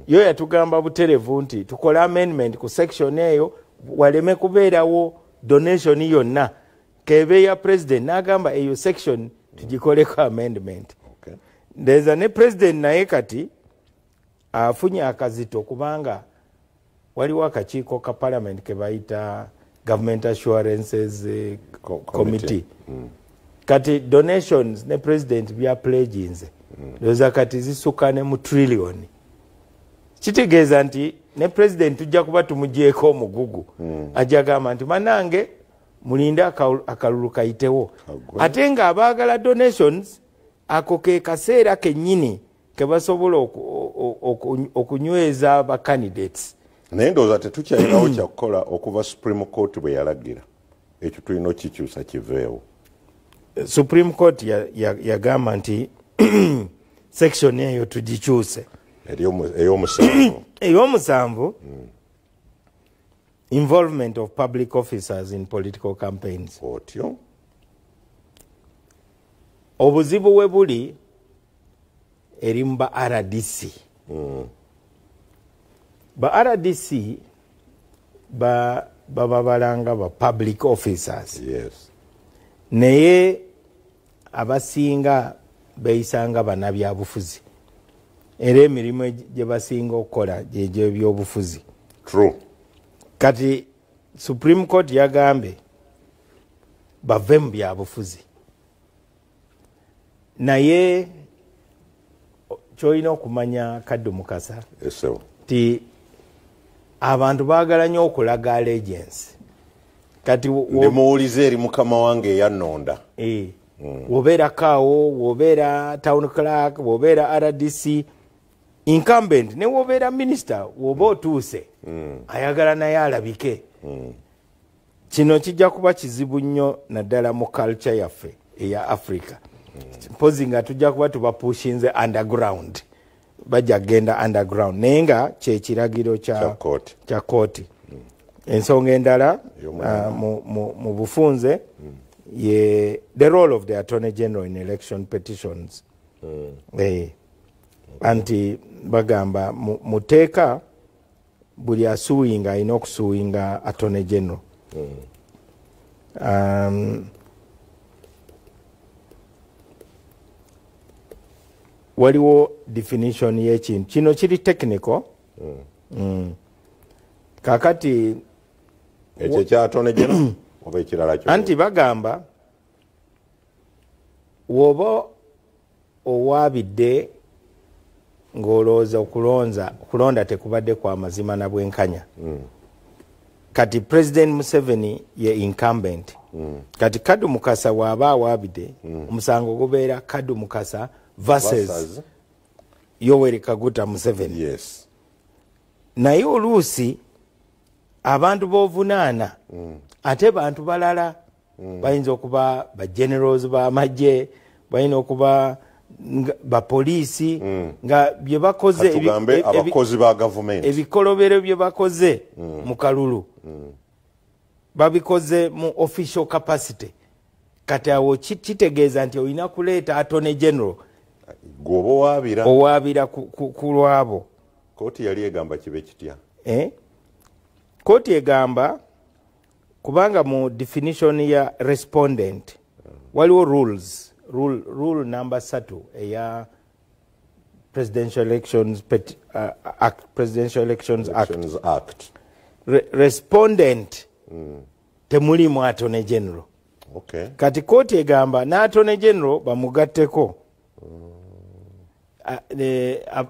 yo yatugamba buterevu nti tukole amendment ku section eyo waleme kubeerawo donation yonna kebe ya president n'agamba eyo section tugikoleko amendment ndeza ne president naye kati afunye akazito kubanga waliwo akakiiko ka parliament ke bayita government assurances committee kati donations ne president bya pledges doza kati zisuka ne mu trillion kitegeeza nti ne president tujja kuba tumugyeko omugugu ajja gamba nti manange mulinde akalulu kayitewo ate nga abaagala donations ako ke kaseera kennyini ke basobola okunyweza ba candidates naye ndowooza tetukyalinawo kyakukola okuva Supreme Court bwe yalagira ekyo tulina okikyusa kiveewo Supreme Court yagamba nti section eyo tugikyuse ey'omusanvu involvement of public officers in political campaigns otyo obuzibu we buli eri mu ba RDC ba RDC baba balanga ba public officers yes naye abasinga beeyisanga bannabyabufuzi era emirimu gye basinga okukola gyegyo ebyobufuzi true kati Supreme Court yagambe bave mu byabufuzi naye kyolina okumanya Kaddu Mukasa ti abantu baagala nnyo okulaga allegiance kati ndimuwulize eri mukama wange eyannonda wobeera kaawo wobeera town clerk wobeera RDC incumbent ne wobeera minister woba otuuse ayagala naye alabike kino kijja kuba kizibu nnyo naddala mu culture yaffe eya Africa mpozi nga tujja kuba tubapushinze underground bajja genda underground naye nga kyekiragiro kya kooti ensonga endala mu bufunze ye the role of the Attorney General in election petitions anti bagamba muteeka buli asuwinga alina okusuwinga Attorney General waliwo definition y'ekintu kino kiri technical kakati ekyo kya Attorney General oba ekirala kyo anti bagamba woba owabidde ng'olowooza okulonda tekubadde kwa mazima na bwenkanya. Kati President Museveni ye incumbent. Kati Kadu Mukasa waba awabidde omusango gubeera Kadu Mukasa versus Yoweri Kaguta Museveni. Yes. Naye oluusi abantu b'ovunaana ate bantu balala bayinza okuba ba generals b'amagye, bayina okuba ba poliisi nga bye bakoze abakozi ba government ebikolobero bye bakoze mu kalulu babikoze mu official capacity. Kati awo kitegeeza nti olina kuleeta Attorney General gobo owabira ku lwabo. Kooti yali egamba kibe kitya? Kooti egamba kubanga mu definition ya respondent waliwo rules. Rule number 3 eya Presidential Elections Act, Presidential Elections Act. Respondent temulimu Attorney General. Okay. Kati kooti egamba na Attorney General bamugatteko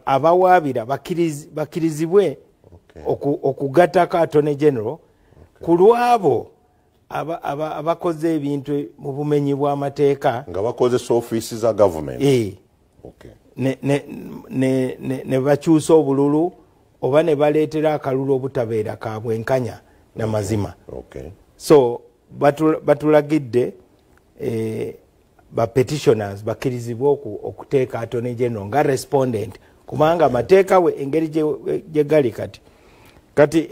abawabira bakirizibwe okugattako Attorney General ku lwabo abakoze ebintu mu bumenyi bw'amateeka nga bakozesa office za government. Ne bakyusa obululu oba ne baleetera akalulu obutabeera ka bwenkanya na mazima. So batulagidde ba petitioners bakirizibwe okuteeka Attorney General nga respondent kubanga amateeka we engeri gye gali kati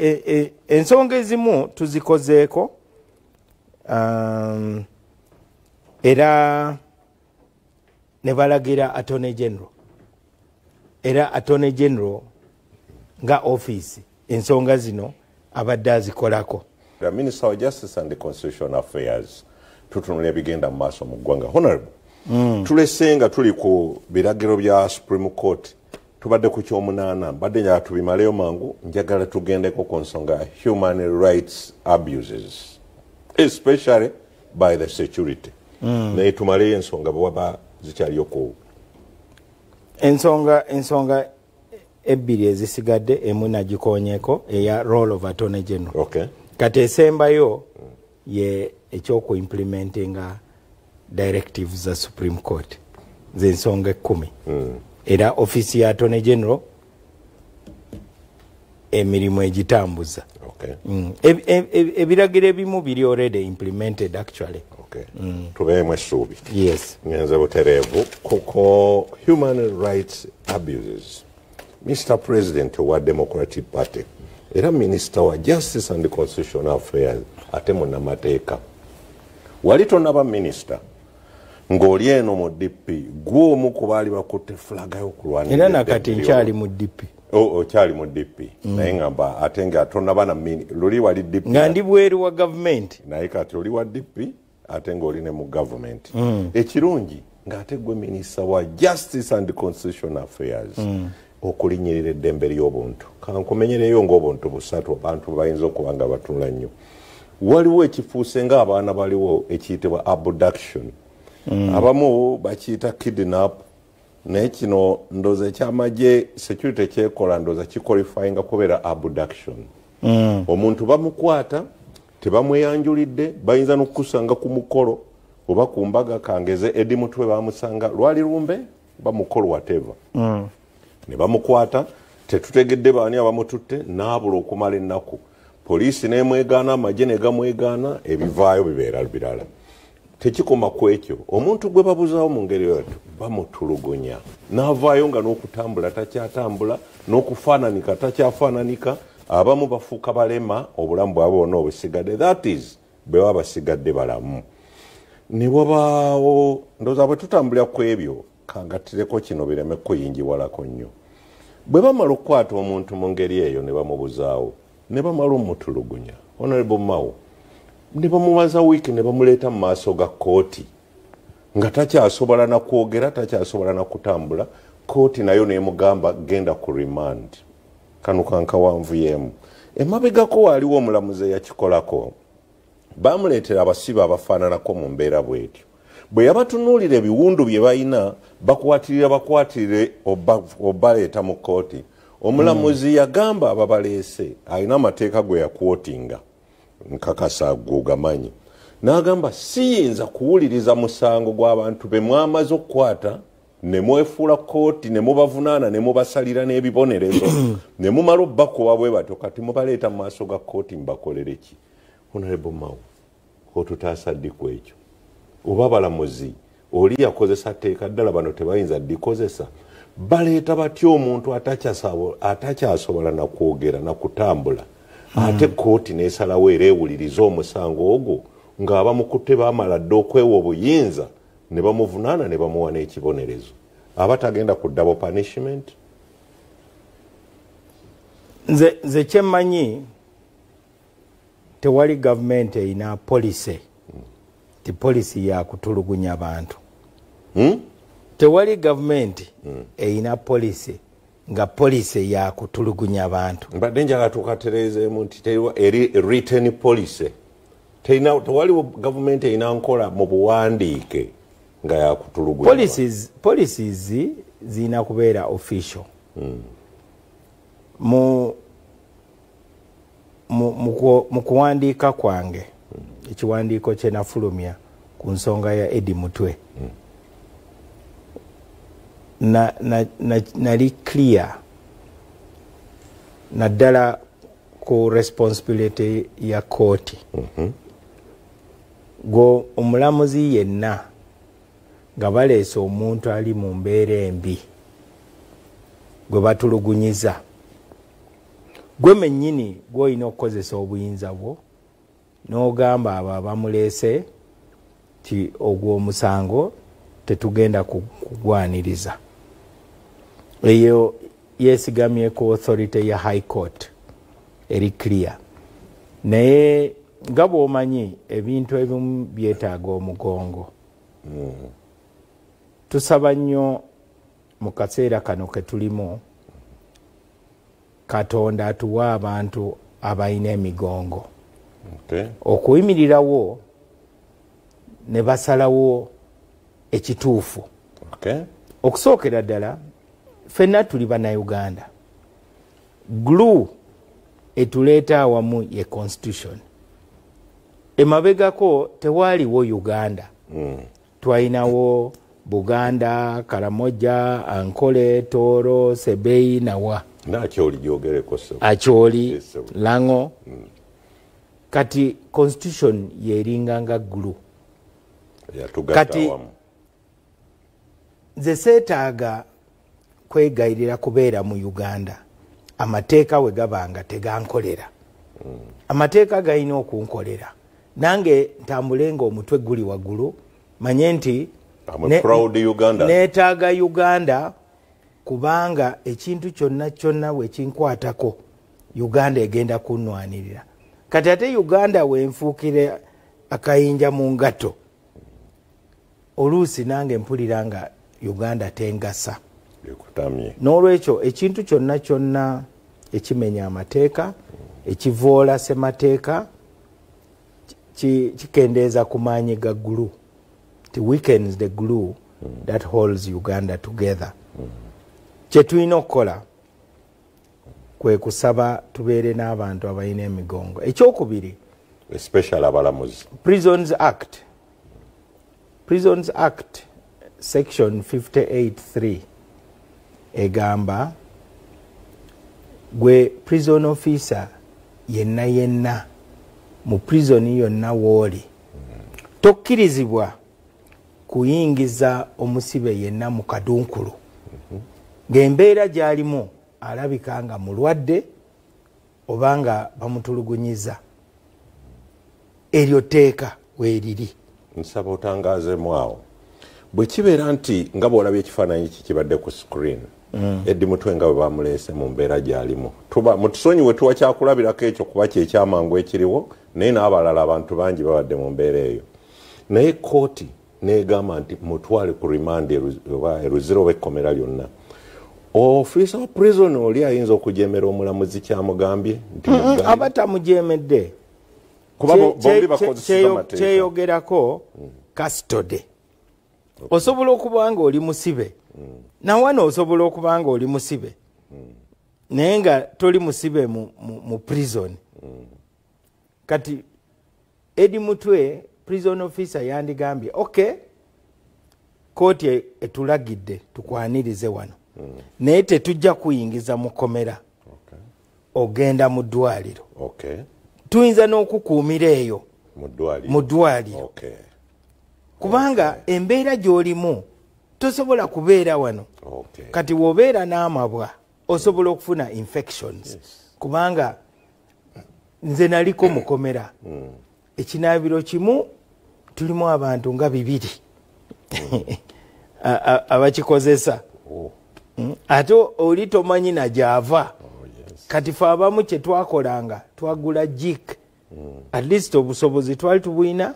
ensonga ezimu tuzikozeeko era ne balagira Attorney General era Attorney General nga office ensonga zino abadde azikolako. The Minister of Justice and the Constitutional Affairs tutunulya bigenda mu maaso mu ggwanga. Honorable, tulesenga tuli ku biragiro bya Supreme Court tubadde ku kyomunaana mbadde njagala tubimaleyo mangu njagala tugendeko ku nsonga human rights abuses especially by the security. Naye tumaleyo ensonga bwaba zikyaliyo ku ensonga ebbiri ezisigadde emu nagikonyeeko eya role of Attorney General. Kati esembayo ye ekyoku implementinga directives za Supreme Court z'ensonga 10. Era ofisi ya Attorney General emirimu egitambuza. Ebiragiro ebimu biri already implemented actually. Tubeemu essuubi. Yes. Ngenze butereevu kuko human rights abuses. Mr. President wa Democratic Party era Minister wa Justice and Constitutional Affairs ate munnamateeka wali tonnaba Minister ng'oli eno mu DP gw'omu ku baali bakutte flaga y'okulwanira era nakati nkyali mu DP. Okyali mu DP naye ngamba ate nga tonnaba na luli wali DP nga ndi bweru wa government naye kati oli wa DP ate ng'oli ne mu government. Ekirungi ng'ate gwe Minister wa Justice and Constitutional Affairs okulinyirira eddembe ly'obuntu. Kankumenyereyo ng'obuntu busatu abantu bayinza okuba nga batunula nnyo. Waliwo ekifuuse ng'abaana baliwo ekiyitibwa abduction. Abamu bakiyita kidnap naye kino ndooza ekyamagye security kyekola ndooza kiqualifyinga kubeera abduction. Omuntu bamukwata tebamweyanjulidde bayinza n'okukusanga ku mukolo oba ku mbaga kangeze Edi Mutwe bamusanga lwali lumbe bamukolo whatever. Ne bamukwata tetutegedde baani abamututte n'abula okumala ennaku. Poliisi n'emwegaana amagye ne gamwegaana ebivaayo bibeera birala. Tekikoma ku ekyo omuntu gwe babuzaawo mu ngeri yotyo bamutulugunya n'avaayo nga n'okutambula takyatambula n'okufaananika takyafaananika abamu bafuuka balema obulamu bwabwe bwonna obusigadde that is bwe baba basigadde balamu. Ne wabaawo ndowooza bwe tutambulira ku ebyo kangattireko kino bireme kuyingiwalako nnyo. Bwe bamala okukwata omuntu mu ngeri eyo ne bamubuzaawo ne bamala omutulugunya Honorable Mao ne bamumaza wiiki ne bamuleeta mu maaso ga kooti nga takyasobola na kwogera takyasobola na kutambula. Kooti nayo neemugamba genda ku remand kano kankawanvuyemu. Emabegako waaliwo omulamuzi eyakikolako bamuleetera abasibe abafaananako mu mbeera bwetyo bwe yabatunuulira ebiwundu bye balina bakwatirire obaleeta mu kooti. Omulamuzi yagamba ababaleese alina amateeka gwe yakwotinga nkakasa gugamanyi n'agamba siyinza kuwuliriza musango gw'abantu be mwamaze okukwata ne mwefuula kooti ne mubavunaana ne mubasalira n'ebibonerezo ne mumala obbakuba bwe batyo kati mubaleeta mu maaso ga kooti mbakolere ki? Honorable Mao otutaasa ddi ku ekyo? Oba balamuzi oli yakozesa tteeka ddala bano tebayinza ddikozesa? Baleeta batya omuntu atakyasobola na kwogera na kutambula ate kooti n'esalawo era ewuliriza omusango ogwo ng'abamukutte baamala dde okwewa obuyinza ne bamuvunaana ne bamuwa n'ekibonerezo? Aba tagenda ku double punishment? Nze kyemmanyi tewali gavumenti erina policy ti policy ya kutulugunya abantu. Tewali gavumenti erina policy nga policy ya kutulugunya abantu. Mbadde njagala tukatereezeemu nti eri written policy. Tewali gavumenti erina nkola mu buwandiike nga ya kutulugunya. Policies zirina kubeera official. Mu kuwandiika kwange ekiwandiiko kye nafulumya ku nsonga ya Eddie Mutwe nali clear naddala ku responsibility ya kooti. Go omulamuzi yenna nga baleese omuntu ali mu mbeera embi gwe batulugunyiza, gwe mennyini gw'olina okukozesa obuyinza bwo n'ogamba abo abamuleese ti ogwo omusango tetugenda kugwaniriza. Eyo yeesigamye ku authority ya High Court eri clear. Naye nga bw'omanyi ebintu ebimu byetaaga omugongo. Tusaba nnyo mu kaseera kano ke tulimu Katonda atuwa abantu abalina emigongo okuyimirirawo ne basalawo ekituufu. Okusookera ddala ffenna tuli Bannayuganda. Glue etuleeta awamu ye constitution. Emabegako tewaaliwo Uganda. Twalinawo Buganda, Karamoja, Ankole, Toro, Sebei nawa. Acholi jogereko se. Acholi, Lango. Kati constitution yeringanga glue. Kati nze seetaaga kwegayirira kubeera mu Uganda. Amateeka we gabanga tegankolera. Amateeka galina okunkolera. Nange ntambulenga omutwe guli waggulu manye nti neetaaga Uganda kubanga ekintu kyonna we kinkwatako Uganda egenda kunnwanirira. Kati ate Uganda wenfuukire akayinja mu ngato oluusi nange mpulira nga Uganda tengasa. N'olwekyo ekintu kyonna ekimenya amateeka ekivoola ssemateeka kikendeeza ku maanyi ga glue. It weakens the glue that holds Uganda together. Kye tulina okukola kwe kusaba tubeere n'abantu abalina emigongo. Ekyokubiri, especially abalamuzi. Prisons Act section 58(3 egamba gwe prison officer yenna mu prison yonna wooli tokkirizibwa kuyingiza omusibe yenna mu kadunkulu ng'embeera gy'alimu alabika nga mulwadde obanga bamutulugunyiza. Eryo teeka weeriri. Nsaba otangaazemu awo bwe kibeera nti nga bw'olabye ekifaananyi kibadde ku screen Eddie Mutwe nga bwe bamuleese mu mbeera gy'alimu mutusonyiwe tuwa kyakulabirako ekyo kuba kyekyamangu ekiriwo naye n'abalala abantu bangi babadde mu mbeera eyo. Naye kooti neegamba nti mutwale ku remand eruziro oba ekkomera lyonna. Ofiisa wa prison oli ayinza okujeemera omulamuzi kyamugambye nti aba tamujeemedde. kuba bombi bakozesa amateeka. Kyeyogerako custody. osobola okuba nga oli musibe nawano osobola okuba nga oli musibe naye nga toli musibe mu prison kati Edi Mutwe prison officer yandigambye okay kooti etulagidde tukwanirize wano naye tetujja kuyingiza mu komera ogenda mu ddwaliro tuyinza n'okukuumira eyo mu ddwaliro kubanga embeera gy'olimu tosobola kubeera wano kati w'obeera n'amabwa osobola okufuna infections kubanga nze naliko mukomera ekinaabiro kimu tulimu abantu nga 2 abakikozesa ate oli tomanyi na gyava kati fe abamu kye twakolanga twagula jik at least obusobozi twali tubuyina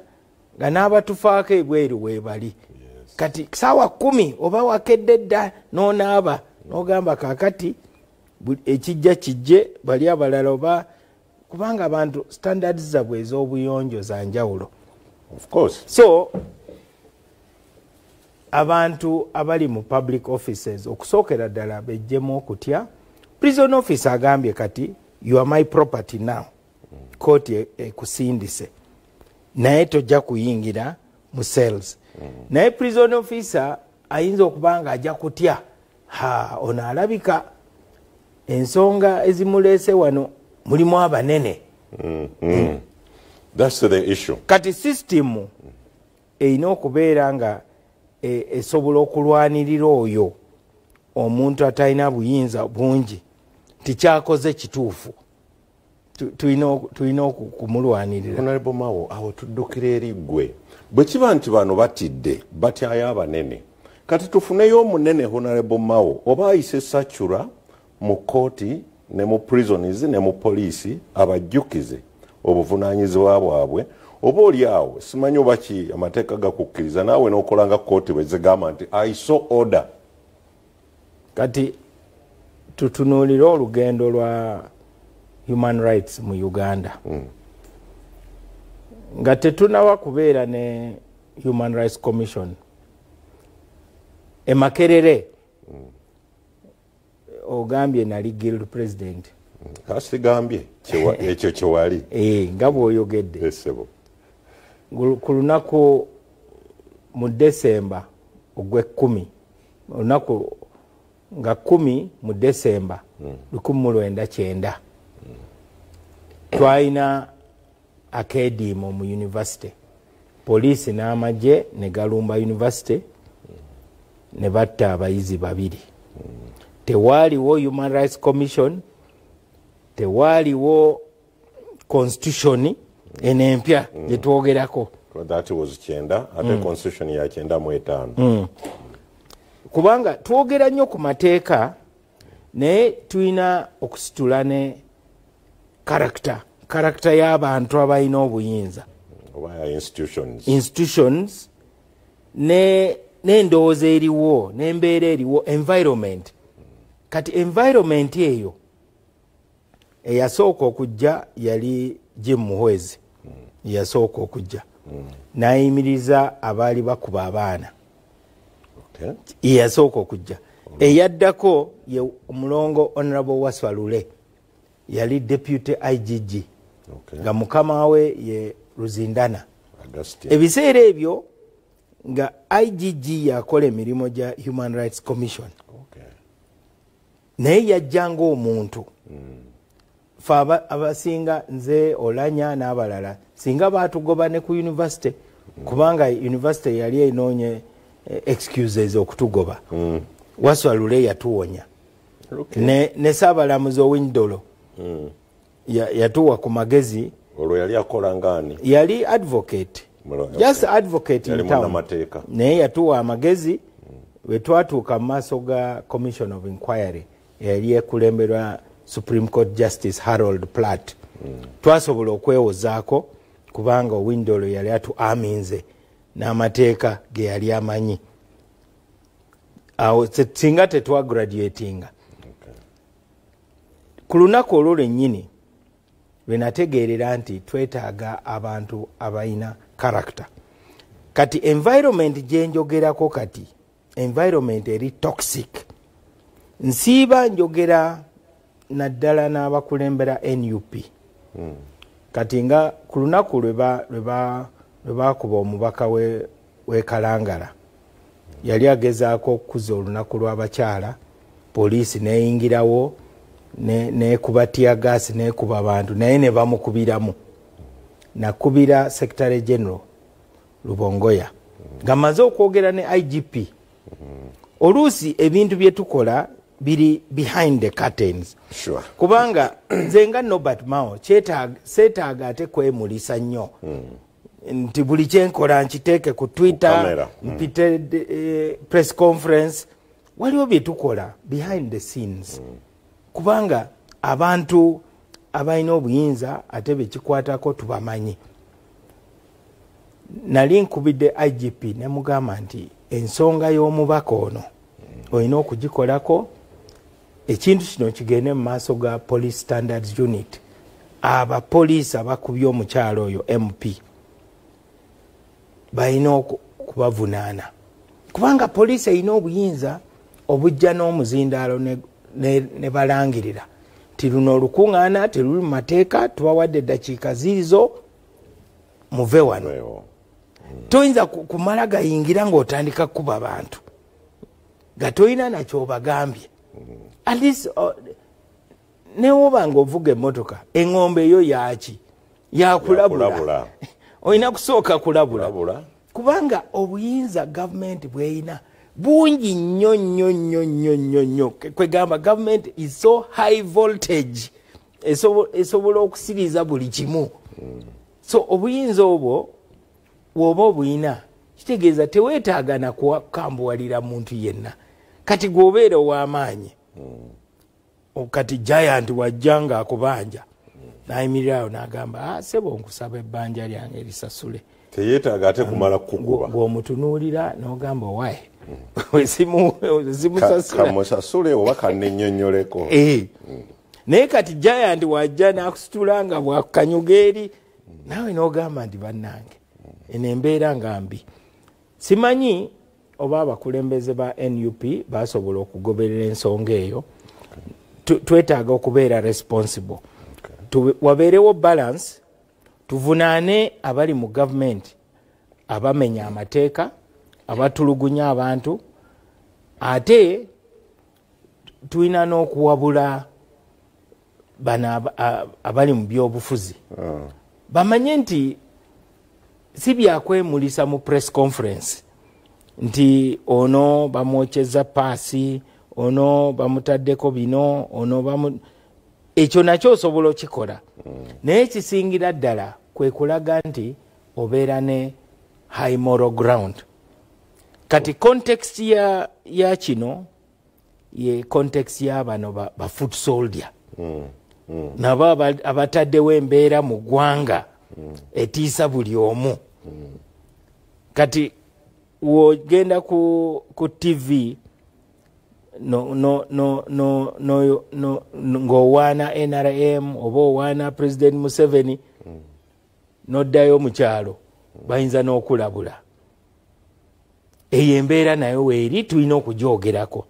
nga n'abatufaako ebweru weebali kati saawa 10 oba wakedde dda n'onaaba n'ogamba kaakati ekijja kijje bali abalala oba kubanga abantu standards zabwe ez'obuyonjo za njawulo of course so abantu abali mu public offices okusookera ddala bejjemu okutya prison office agambye kati you are my property now kooti ekusindise naye tojja kuyingira mu cells naye prison officer ayinza okuba nga ajja kutya ono alabika ensonga ezimuleese wano mulimu abanene that's the issue kati system erina okubeera nga esobola okulwanirira oyo omuntu atalina buyinza bungi tikyakoze kituufu tulina okumulwanirira Honorable Mao awo tuddukira eri ggwe bwe kiba nti bano batidde batyayo abanene kati tufuneyo omunene Honorable Mao oba ayise sacyura mu kooti ne mu prisons ne mu poliisi abajjukize obuvunaanyizibwa bwabwe oba oli awo simanyi oba ki amateeka gakukkiriza naawe n'okolanga kooti bwe zigamba nti I saw order kati tutunuulire olugendo lwa human rights mu Uganda nga tetunawa kubeera ne Human Rights Commission Makerere ogambye nali guild president kasigambye ekyo kyewali nga bw'oyogedde ku lunaku mu Desemba ogw'e10 olunaku nga 10 mu Desemba 1990 twalina akediimo mu university poliisi n'amagye ne galumba university ne batta abayizi 2 tewaaliwo Human Rights Commission tewaaliwo constitution enempya gyetwogerako that was kyenda ate constitution ya 95 kubanga twogera nnyo ku mateeka naye tulina okusitula ne karakita y'abantu abalina obuyinza institutions n'endowooza eriwo n'embeera eriwo environment kati environment eyo eyasooka okujja yali Jim Muhwezi yasooka okujja n'ayimiriza abaali bakuba abaana yasooka okujja eyaddako ye omulongo Honorable Waswalule yali deputy IGG nga mukama we ye Ruzindana ebiseera ebyo nga IGG yakola emirimu gya Human Rights Commission naye yajjanga omuntu fe abasinga nze Olanya n'abalala singa baatugoba ne ku university kubanga university yali enoonye excuses okutugoba Waswalule yatuwonya ne Saabalamuzi Owindolo yatuwa ku magezi olwo yali akola ngani yali advocate just advocate in town naye yatuwa amagezi bwe twatuuka mu maaso ga Commission of Inquiry yali ekulemberwa Supreme Court Justice Harold Platt twasobola okwewozaako kubanga Owindolo yali atuaminze n'amateeka ge yali amanyi awo singa tetwagraduatinga ku lunaku olwo lwennyini lwe nategeerera nti twetaaga abantu abalina karakita kati environment gyenjogerako kati environment eri toxic nsiiba njogera naddala n'abakulembera NUP kati nga ku lunaku lwebakuba omubaka we Kalangala yali agezaako okukuza olunaku lw'abakyala poliisi neyingirawo nekuba tiagasi nekuba abantu naye ne bamukubiramu nakubira Secretary General Lubongoya nga maze okwogera ne IGP oluusi ebintu bye tukola biri behind the curtains kubanga nze nga Norbert Mao seetaaga ate kwemulisa nnyo nti buli kyenkola nkiteeke ku Twitter mpite press conference waliwo bye tukola behind the scenes kubanga abantu abalina obuyinza ate bekikwatako tubamanyi. Nali nkubidde IGP ne mugamba nti ensonga y'omubaka ono olina okugikolako ekintu kino kigende mu maaso ga Police Standards Unit abapoliisi abakubye omukyalo oyo MP balina okubavunaana kubanga poliisi erina obuyinza obujja n'omuzindaalo ne balangirira ti luno olukuŋŋaana teruli mu mateeka tubawadde eddakiika ziizo muve wano. Toyinza kumala gayingira ng'otandika kuba bantu nga toyina nakyo obagambye at least newoba ng'ovuga emmotoka eŋŋombe eyo yaki yakulabula olina kusooka kulabula kubanga obuyinza gavumenti bweyina bungi nnyo kwegamba gavumenti is so high voltage esobola okusiriza buli kimu so obuyinza obwo woba obuyina kitegeeza teweetaaga na kukambuwalira muntu yenna kati gwobeera ow'amaanyi kati giant wajja nga akubanja nayimirirawo n'agamba sebo nkusaba ebbanja lyange erisasule teyeetaaga ate kumala kukuba bw'omutunuulira n'ogamba owaye kamusasule oba kanennyonnyoleko naye kati giant wajja n'akusitula nga bwakanyuga eri naawe n'ogamba nti bannange eno embeera nga mbi. Simanyi oba abakulembeze ba NUP basobola okugoberera ensonga eyo. Twetaaga okubeera responsible. Wabeerewo balance, tuvunaane abali mu gavumenti abamenya amateeka abatulugunya abantu ate tulina n'okuwabula bano abali mu byobufuzi bamanye nti si byakwemulisa mu press conference nti ono bamwokyeza paasi ono bamutaddeko bino ono ekyo nakyo osobola okikola naye ekisingira ddala kwe kulaga nti obeera ne high moral ground. Kati context ya kino ye context ya bano ba foot soldier nabo abataddewo embeera mu ggwanga etiisa buli omu. Kati wogenda ku TV ng'owaana NRM oba owaana President Museveni n'oddayo mu kyalo bayinza n'okulabula. Eyo embeera nayo weeri tulina okugyogerako.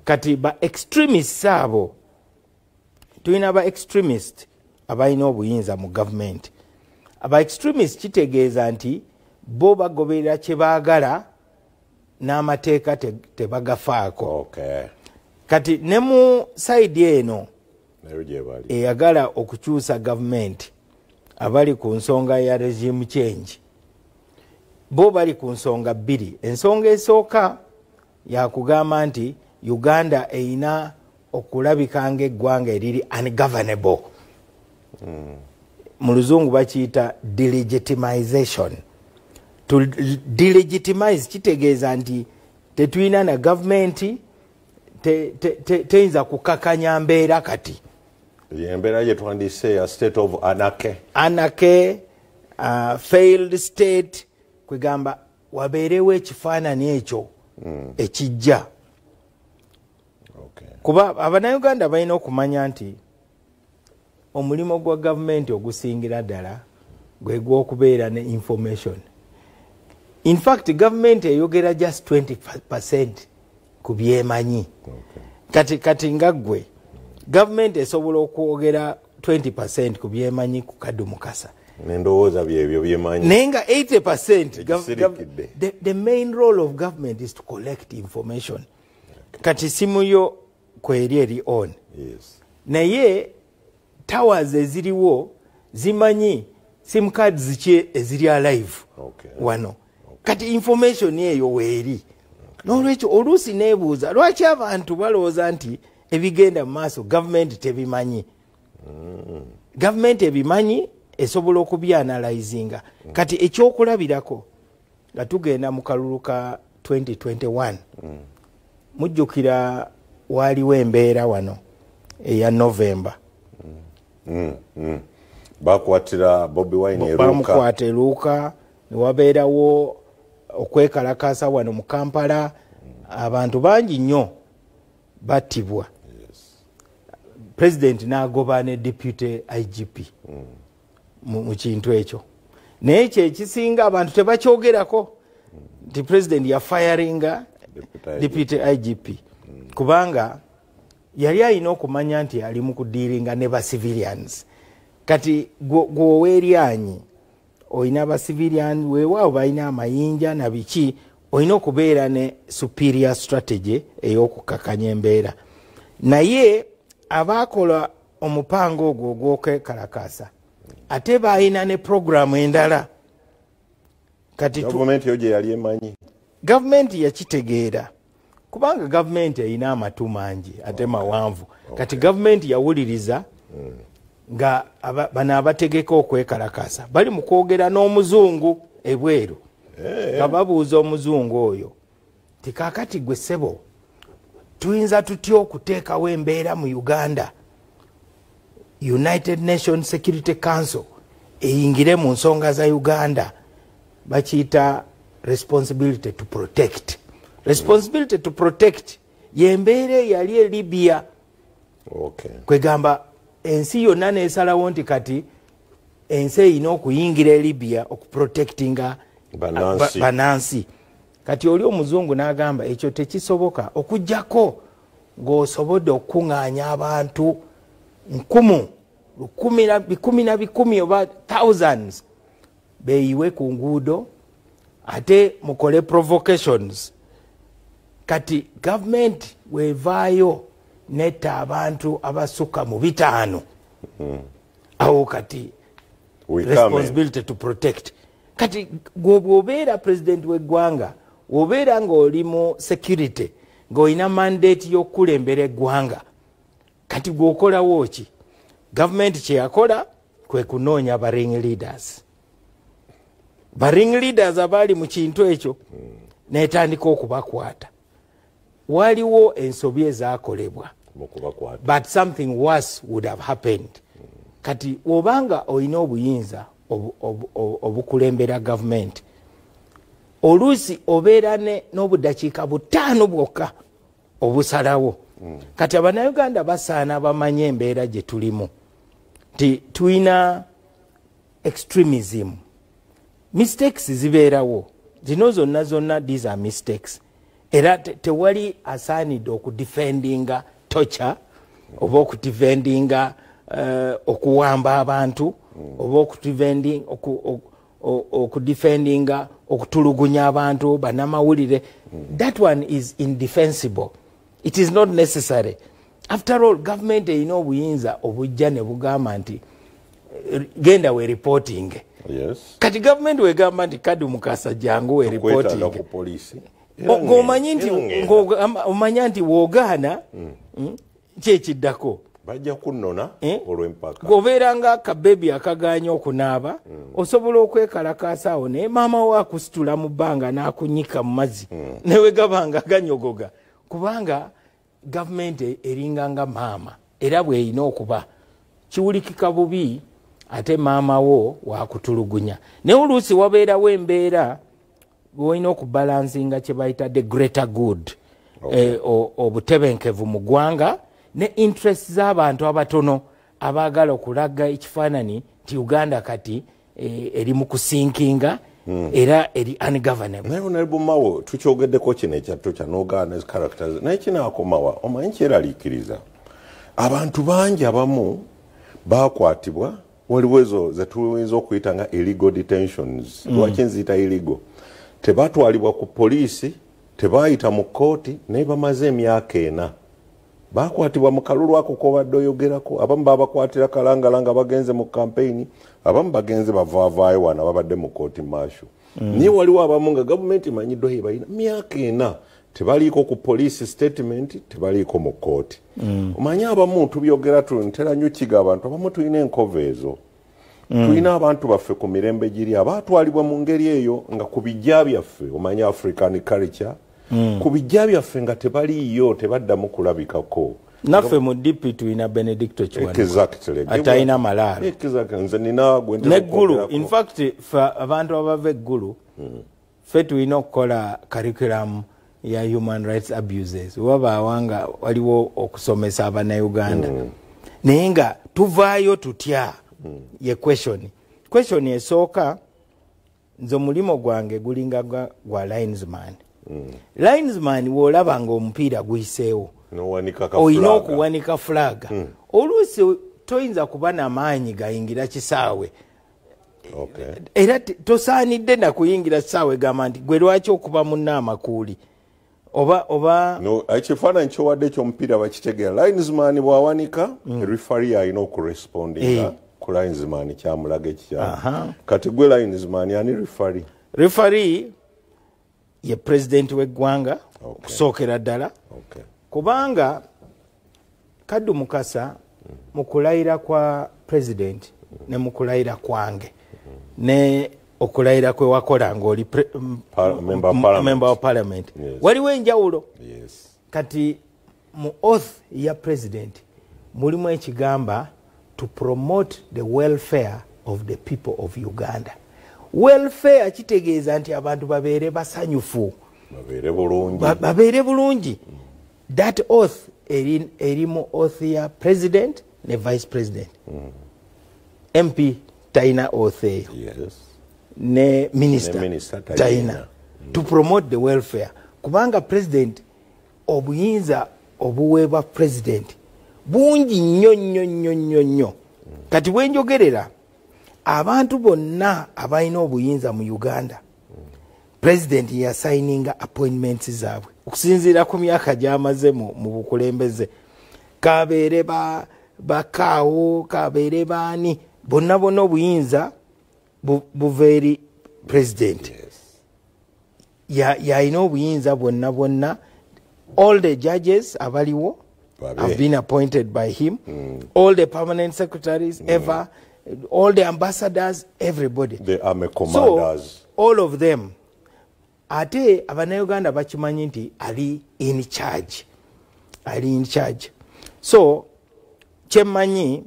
Kati ba extremists abo tulina ba extremist abalina obuyinza mu gavumenti. Aba extremist kitegeeza nti bo bagoberera kye baagala n'amateeka tebagafaako. Kati ne mu sayidi eno eyagala okukyusa gavumenti abali ku nsonga ya regime change bo bali ku nsonga bbiri. Ensonga esooka yakugamba nti Uganda eyina okulabika ng'eggwanga eriri ungovernable. Mu luzungu bakiyita delegitimization. To delegitimize kitegeeza nti tetulina na gavumenti teyinza kukakanya mbeera kati. Embeera gye twandise a state of anarchy. Anarchy, failed state, kwegamba wabeerewo ekifaananyi ekyo ekijja. Kuba Abannayuganda balina okumanya nti omulimu gwa gavumenti ogusingira ddala gwe gw'okubeera ne information. In fact government eyogera just 20% ku byemanyi. Kati ngagwe government esobola okwogera 20% ku byemanyi ku Kaddu Mukasa. Nendowooza byebyo byemanyi. Nenga 80% the main role of government is to collect information. Kati simu yo kweri on. Yes. Naye towers eziriwo zimanyi sim cards ziche eziri alive. Wano. Kati information eyo weeri. Nolwekyo oluusi neebuuza lwaki abantu balowooza nti ebigenda mu maaso government tebimanyi. Government ebimanyi esobola okubyanalizinga. Kati ekyokulabirako nga tugenda mu kalulu ka 2021 mujjukira waliwo embeera wano eya November. Bakwatira Bobi Wine eruka. Bamukwata eruka ne wabeerawo okwekalakasa wano mu Kampala. Abantu bangi nnyo battibwa. President n'agoba ne deputy IGP mu kintu ekyo. Naye kyekisinga abantu tebakyogerako nti president ya firinga deputy IGP kubanga yali alina okumanya nti ali mu kudiiringa ne ba civilians. Kati gwoweeryanyi olina ba civilian weewaawo balina amayinja na biki olina okubeera ne superior strategy ey'okukakanya embeera. Naye abaakola omupango ogwo ogw'okwekalakasa ate balina ne programu endala. Kati government yo gye yali emanyi. Government yakitegeera kubanga government erina amatu mangi ate mawanvu. Kati government yawuliriza nga bano abategeka okwekalakasa bali mu kwogera n'omuzungu ebweru. Nga babuuza omuzungu oyo ti kaakati gwe ssebo tuyinza tutya okuteekawo embeera mu Uganda United Nations Security Council eyingire mu nsonga za Uganda. Bakiyita responsibility to protect. Responsibility to protect yembeera yali e Libya. Kwegamba ensi yonna neesalawo nti kati ensi erina okuyingira e Libya okuprotectinga Banansi. Kati oli omuzungu n'agamba ekyo tekisoboka okujjako ng'osobodde okuŋŋaanya abantu bikumi na bikumi oba thousands beeyiwe ku nguudo ate mukole provocations. Kati government weevaayo netta abantu abasukka mu 5 awo kati responsibility to protect. Kati gwobeera president w'eggwanga wobeera ng'oli mu security ng'olina mandate y'okukulembera eggwanga kati gw'okolawo ki? Government kye yakola kwe kunoonya ba ring leaders. Ba ring leaders abaali mu kintu ekyo n'etandika okubakwata. Waliwo ensobi ezaakolebwa but something worse would have happened. Kati obanga olina obuyinza obukulembera government oluusi obeera n'obudakiika 5 bwokka obusalawo. Kati Abannayuganda basaana bamanye embeera gye tulimu ti tulina extremism. Mistakes zibeerawo zino zonna these are mistakes. Era tewali asaanidde okudefendinga torture oba okudefendinga okuwamba abantu oba okudefendinga okutulugunya abantu bannamawulire. That one is indefensible. It is not necessary. After all, government erina obuyinza obujja ne bugamba nti genda we reporting. Yes. Kati government wegamba nti Kaddu Mukasa jangu we reporting. Ng'omanyi nti omanya nti woogaana kyekiddako bajja kunnona olw'empaka. Gobeera nga akabebi akagaanya okunaaba osobola okwekalakaasa awo naye maama we akusitula mu bbanga n'akunyika mu mazzi newe gabanga ganyogoga kubanga gavumenti eringa nga maama era bw'erina okuba kiwulikika bubi ate maama wo wakutulugunya. Naye oluusi wabeerawo embeera bw'olina okubalansinga kye bayita the greater good obutebenkevu mu ggwanga ne interest z'abantu abatono abaagala okulaga ekifaananyi nti Uganda kati eri mu kusinkinga era eri ungovernable. Naye Honorable Mawo tukyogeddeko kino ekyatto kya Nogaana's characters naye kinaakomawa omanyi kyeraliikiriza abantu bangi abamu bakwatibwa waliwo ezo ze tuyinza okuyita nga illegal detentions lwaki nziyita illegal tebatwalibwa ku poliisi tebaayita mu kkooti naye bamaze emyaka 4 bakwatibwa mu kalulu ako kobadde oyogerako abamu babakwatira kalangalanga bagenze mu campaign abamu bagenze bavaavaayo wana babadde mu kkooti maasho naye waliwo abamu nga gavumenti emanyiddwa yebalina myaka 4 tebaliiko ku police statement tebaliiko mu kkooti omanyi abamu tubyogera tuntera nnyo kiga abantu abamu tulina enkova ezo tulina abantu baffe ku mirembe giri abaatwalibwa mu ngeri eyo nga ku bijja byaffe omanyi African culture ku bijja byaffe nga tebaliiyo tebaddamu kulabikako naffe mu DP tulina Benedicto Kiwanuka atalina malaalo neggulu in fact abantu abava eggulu ffe tulina okukola curriculum ya human rights abuses wabawanga waliwo okusomesa abannayuganda naye nga tuvaayo tutya ye question esooka nze omulimo gwange gulinga gwa linesman linesman woolaba nga omupiira guyiseewo olina okuwanika fulaga oluusi toyinza kuba n'amaanyi gayingira kisaawe era tosaanidde nakuyingira kisaawe gamba nti gwe lwaki okuba munna amakuuli oba no ekifaananyi kyowadde ekyomupiira bakitegeera linesman bw'awanika referee alina okurespondinga ku linesman kyamulaga ekikyamu kati gwe linesman ani referee ye president w'eggwanga okusookera ddala kubanga Kaddu Mukasa mu kulayira kwa president ne mu kulayira kwange ne okulayira kwe wakola ng'oli member of parliament waliwo enjawulo kati mu oath ya president mulimu ekigamba to promote the welfare of the people of Uganda. Welfare kitegeeza nti abantu babeere basanyufu babeere bulungi that oath erimu oath ya president ne vice president MP taina oath ne minister taina to promote the welfare kubanga president obuyinza obuweebwa president bungi nnyo kati bwenjogerera abantu bonna abalina obuyinza mu Uganda president yasayininga appointments zaabwe okusinziira ku myaka gy'amaze mu bukulembeze kabeere bakaawo kabeere baani bonna obuyinza buveeri president yalina obuyinza bwonna all the judges abaliwo have been appointed by him all the permanent secretaries ever all the ambassadors everybody the army commanders so all of them ate abannayuganda bakimanyi nti ali in charge so kyemmanyi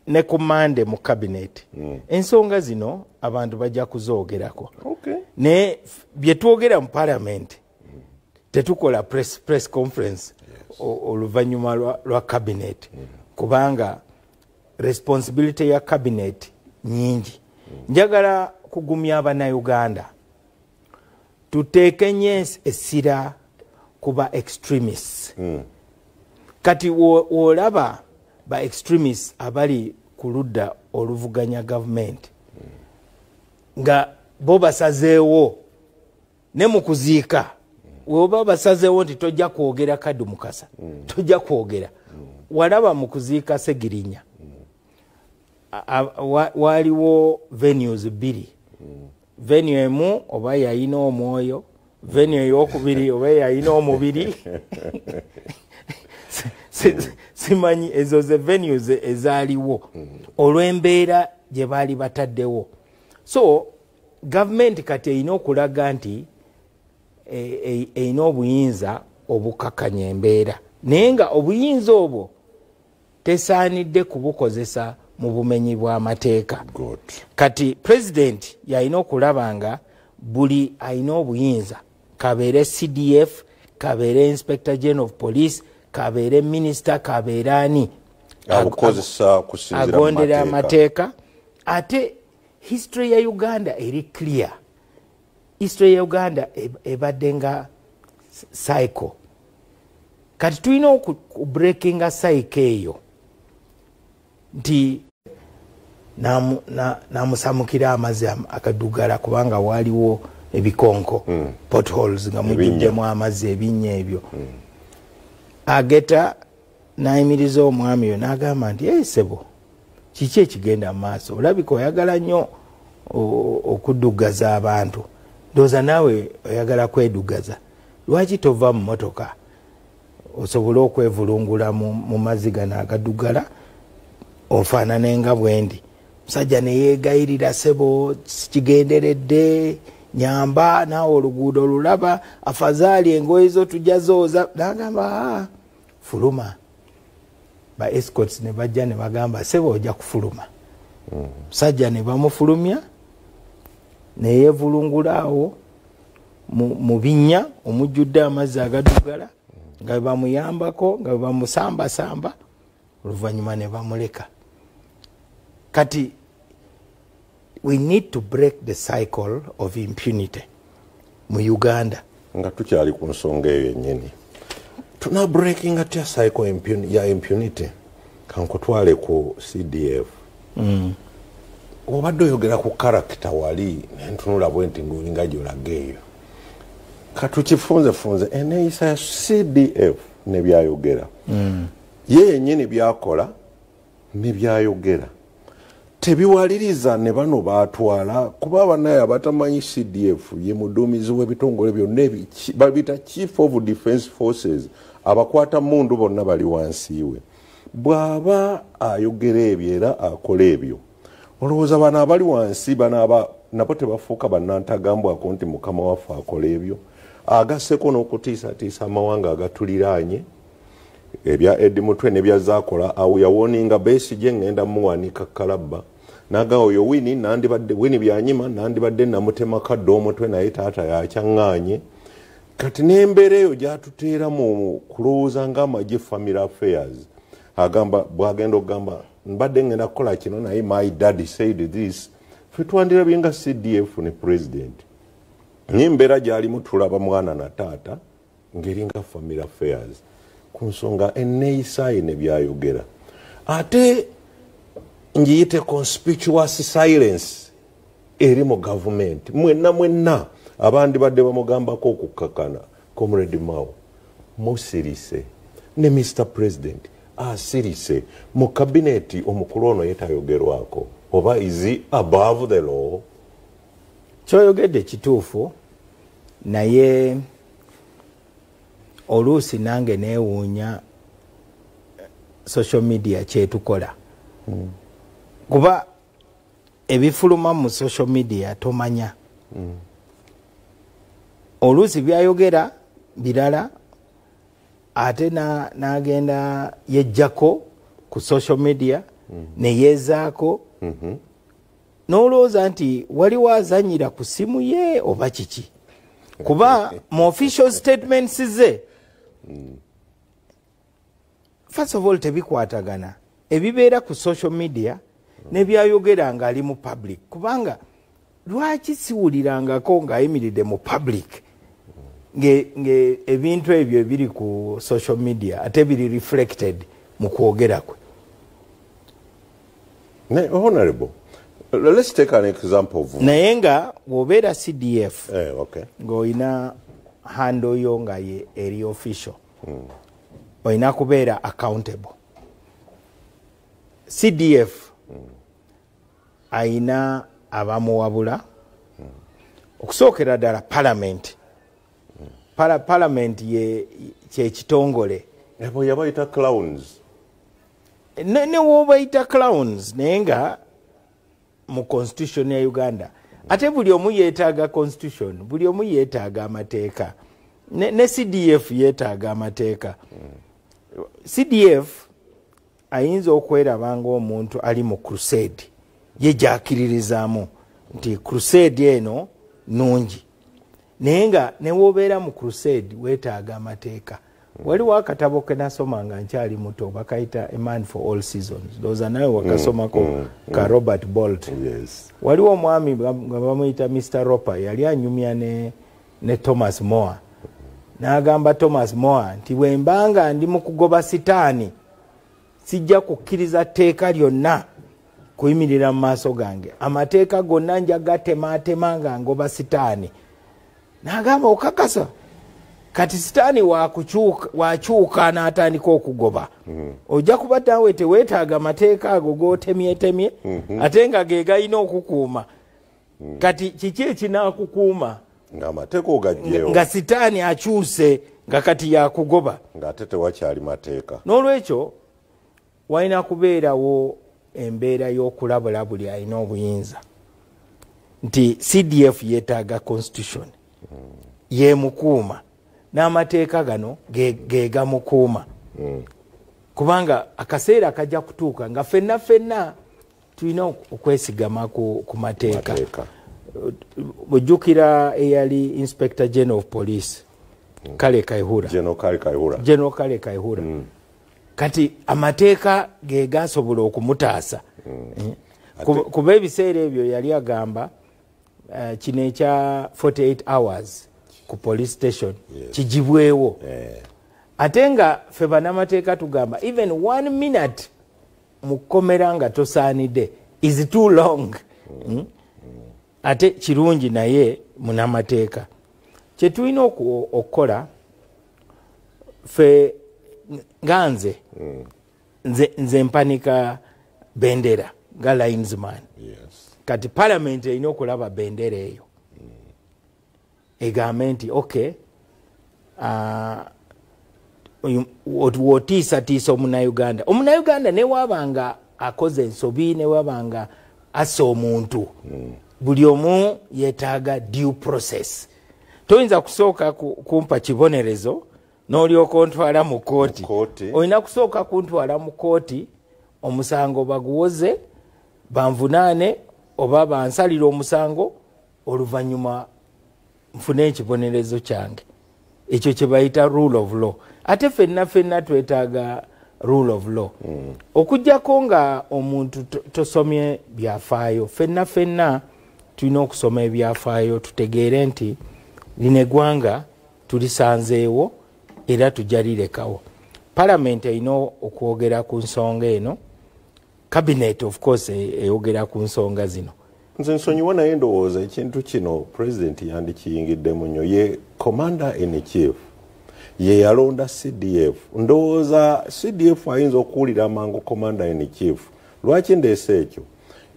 ne kumande mu cabinet ensonga zino abantu bajja kuzoogerako ne bye twogera mu parliament tetukola press conference oluvannyuma lwa cabinet kubanga responsibility ya cabinet nyingi njagala kugumya abannayuganda tuteeke nnyo essira kuba extremists kati woolaba ba extremists abali ku ludda oluvuganya gavumenti nga bo basazeewo ne mu kuziika woba basazeewo nti tojja kwogera Kaddu Mukasa tojja kwogera walaba mu kuziika Segirinya waliwo venues 2 venue emu oba yayina omwoyo venue eyokubiri oba yayina omubiri simanyi ezo ze venues ezaaliwo olw'embeera gye baali bataddewo so gavumenti kati erina okulaga nti erina obuyinza obukakanya embeera naye nga obuyinza obwo tesaanidde kubukozesa mu bumenyi bw'amateeka kati president yalina okulaba nga buli alina obuyinza kabeere CDF kabeere inspector general of police kabeere minister kabeere ani agondera amateeka ate history ya Uganda eri clear history ya Uganda ebadde nga cycle kati tulina okubreakinga cycle eyo nti namusamukira amazzi akadugala kubanga waliwo ebikonko potholes nga mujjuddemu amazzi ebinnya ebyo ageta nayimiriza omwami oyo n'agamba nti sebo kiki ekigenda mu maaso olabika oyagala nnyo okuddugaza abantu ndowooza naawe oyagala kwedugaza lwaki tova mu motoka osobole okwevulungula mu mazzi gano agaddugala ofaanane nga bwendi musajja neyeegayirira sebo kigenderedde nyamba naawe oluguudo lulaba afazaali engoye zo tujja zooza n'agamba fuluma ba escorts ne bajja ne bagamba sebo ojja kufuluma musajja ne bamufulumya neyevulungula awo mu binnya omujjudde amazzi agaddugala nga bamuyambako nga bamusambasamba oluvannyuma ne bamuleka kati we need to break the cycle of impunity mu Uganda nga tukyali ku nsonga eyo yennyini tuna breaking atya cycle ya impunity kankutwale ku CDF obadde oyogera ku character wali nentunula bwenti ngolinga gyolaga eyo katukifunze eneyisa ya CDF ne byayogera ye yennyini byakola ne byayogera tebiwaliriza ne bano batwala kuba abanaye abatamanyi CDF ye muduumizi w'ebitongole byonna babita Chief of Defence Forces abakwata mundu bonna bali wansi we bw'aba ayogera ebyo era akola ebyo olowooza bano abali wansi nabo tebafuuka bannantagambwako nti mukama waffe akola ebyo agasseko n'okutiisatiisa amawanga agatuliraanye ebya Eddie Mutwe ne byazaakola yawoninga Besigye ngenda muwanika kalabba naga oyo wini byanyima nandibadde namutema kadde omutwe naye taata yakyaŋŋaanye kati n'embeera eyo gyatuteera mu kulowooza ng'amagye family affairs agamba bwagenda okugamba mbadde ngenda kukola kino naye my daddy said this fe twandirabye nga CDF ne president n'embeera gyalimu tulaba mwana na taata ngeringa family affairs ku nsonga enneeyisa ne byayogera ate ngiyite conspicuous silence eri mu government mwenna abandi badde bamugambako okukkakana Comrade Mao musirise ne Mr. President asirise mu kabineti omukulu ono yetayogerwako oba is above the law kyoyogedde kituufu naye oluusi nange neewuunya social media kyetukola kuba ebifuluma mu social media tomanya oluusi byayogera birala ate n'agenda yejjako ku social media neyeezaako n'olowooza nti waliwo azanyira ku simu ye oba kiki kuba mu official statements ze first of all tebikwatagana ebibeera ku social media nebyayogera nga ali mu public kubanga lwaki siwulirangako ng'ayimiridde mu public nge ebintu ebyo ebiri ku social media ate biri reflected mu kwogera kwe. Honorable, let's take an example of naye nga bw'obeera CDF okay. ng'olina handle yo nga eri official olina kubeera accountable. CDF ayina abamuwabula okusookera ddala parliament. Parliament ye kyekitongole ebo yabayita clowns ne wobayita clowns naye nga mu constitution ya Uganda ate buli omu yeetaaga constitution, buli omu yeetaaga amateeka ne CDF yeetaaga amateeka. CDF ayinza okweraba ng'omuntu ali mu crusade ye gyakiririzaamu nti crusade eno nungi naye nga ne wobeera mu crusade weetaaga amateeka waliwo akatabo ke nasoma nga nkyali muto bakayita A Man for All Seasons ndowooza nawe wakasomako ka Robert Bolt. Waliwo omwami nga bamuyita Mr. Roper yali anyumya ne Thomas More n'agamba Thomas More nti bwembanga ndi mu kugoba sitaani sijja kukkiriza tteeka lyonna kuyimirira mu maaso gange, amateeka gonna nja gatematema nga ngoba sitaani. N'agamba okakasa kati sitaani wakyuka n'atandika okugoba ojja kuba naawe teweetaaga amateeka ago g'otemyetemye ate nga ge galina okukuuma. Kati kiki ekinaakukuuma ng'amateeka ogagyewo nga sitaani akyuse nga kati yakugoba ng'ate tewakyali mateeka? N'olwekyo walina kubeerawo embeera y'okulabula buli alina obuyinza nti CDF yeetaaga constitution yemukuuma n'amateeka gano gegamukuuma kubanga akaseera kajja kutuuka nga ffenna tulina okwesigama ku mateeka. Bujjukira eyali Inspector General of Police Kale Kaihura, General Kale Kaihura. Kati amateeka ge gasobola okumutaasa kuba ebiseera ebyo yali agamba kino ekya 48 hours ku police station kijibwewo. Ate nga ffe bannamateeka tugamba even 1 minute mu kkomera nga tosaanidde is too long. Ate kirungi naye munamateeka kye tulina okukola ffe nga nze mpanika bendera nga linesman. Kati parliament erina okulaba bendera eyo egambe nti okay wotiisatiisa omunauganda newabanga akoze ensobi newabanga assa omuntu buli omu yeetaaga due process. Toyinza kusooka kumpa kibonerezo n'olyoka ontwala mu kooti. Olina kusooka kuntwala mu kooti omusango baguwoze banvunaane oba bansalira omusango oluvannyuma nfune ekibonerezo kyange. Ekyo kye bayita rule of law. Ate ffenna twetaaga rule of law. Okuggyako nga omuntu tosomye byafaayo, ffenna tulina okusoma ebyafaayo tutegeere nti lino eggwanga tulisanzeewo era tujja lirekawo. Parliament erina okwogera ku nsonga eno, cabinet of course eyogera ku nsonga zino. Nze nsonyiwa naye ndowooza ekintu kino president yandikiyingiddemu nnyo ye commander in chief ye yalonda CDF. Ndowooza CDF ayinza okuwulira amangu commander in chief. Lwaki ndeese ekyo?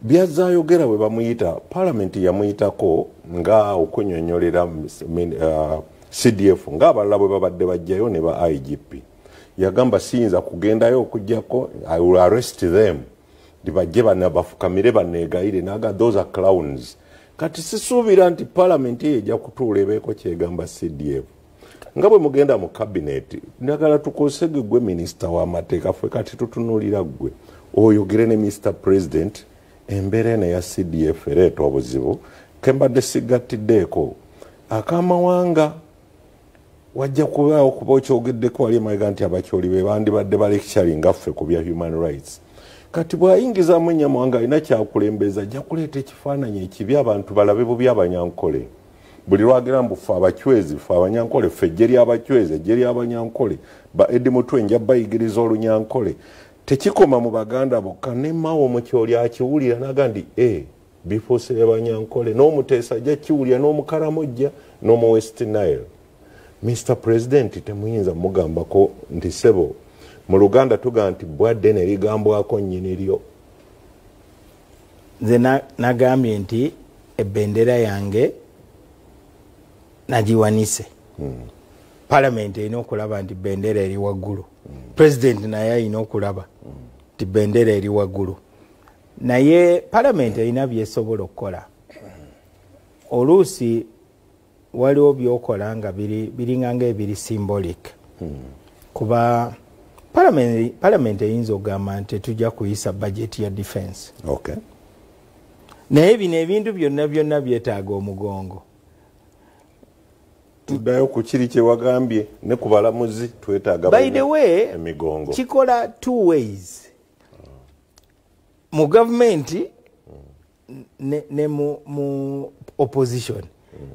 Byazayogera bwe bamuyita parliament yamuyitako nga okunyonyolera CDF ng'abalala bwe babadde bajjayo ne ba IGP. Yagamba siyinza kugendayo okujjako, I will arrest them. Dibajje banabafukamire baneegayire naga those are clowns. Kati sisuubira nti parliament ejja kutuula ebeeko kyegamba CDF. Nga bwe mugenda mu cabinet njagala tukosege gwe minister w'amateeka ffe kati tutunuulira gwe oyogere ne Mr. President embeera eno ya CDF ereeta obuzibu kembadde sigattiddeko akamawanga wajja kubaawo kuba okyogeddeko wali emabega nti abakyoli be bandibadde balekishali ngaffe ku bya human rights. Kati bw'ayingizamu Nnyamwanga alina kyakulembeza ajja kuleeta ekifaananyi ekibi abantu balabe bubi Abanyankole. Buli lwagira mbu ffe abacwezi ffe Abanyankole ffe ejje ly'abacwezi ejje ly'Abanyankole ba Edi Mutwe nja bayigiriza Olunyankole. Tekikoma mu Baganda bokka ne Mao Mukyoli akiwulira naga ndi bifuuse Abanyankole n'Omuteesa ajja kiwulira n'Omukaramojja n'Omu West Nile. Mr. President temuyinza mugambako nti sebo mu Luganda tuga nti bwadde ne ligambwako nnyini lyo. Nze nagambye nti ebendera yange nagiwanise. Parliament erina okulaba nti bendera eri waggulu. President naye alina okulaba nti bendera eri waggulu. Naye Parliament erina byesobola okukola. Oluusi waliwo byokola nga biringa ng'ebiri symbolic. Kuba Parliament eyinza okugamba nti tujja kuyisa budget ya defense. Okay. Naye bino ebintu byonna byetaaga omugongo. tuddayo ku kiri kye wagambye ne ku balamuzi twetaaga by the way emigongo kikola two ways mu government ne mu opposition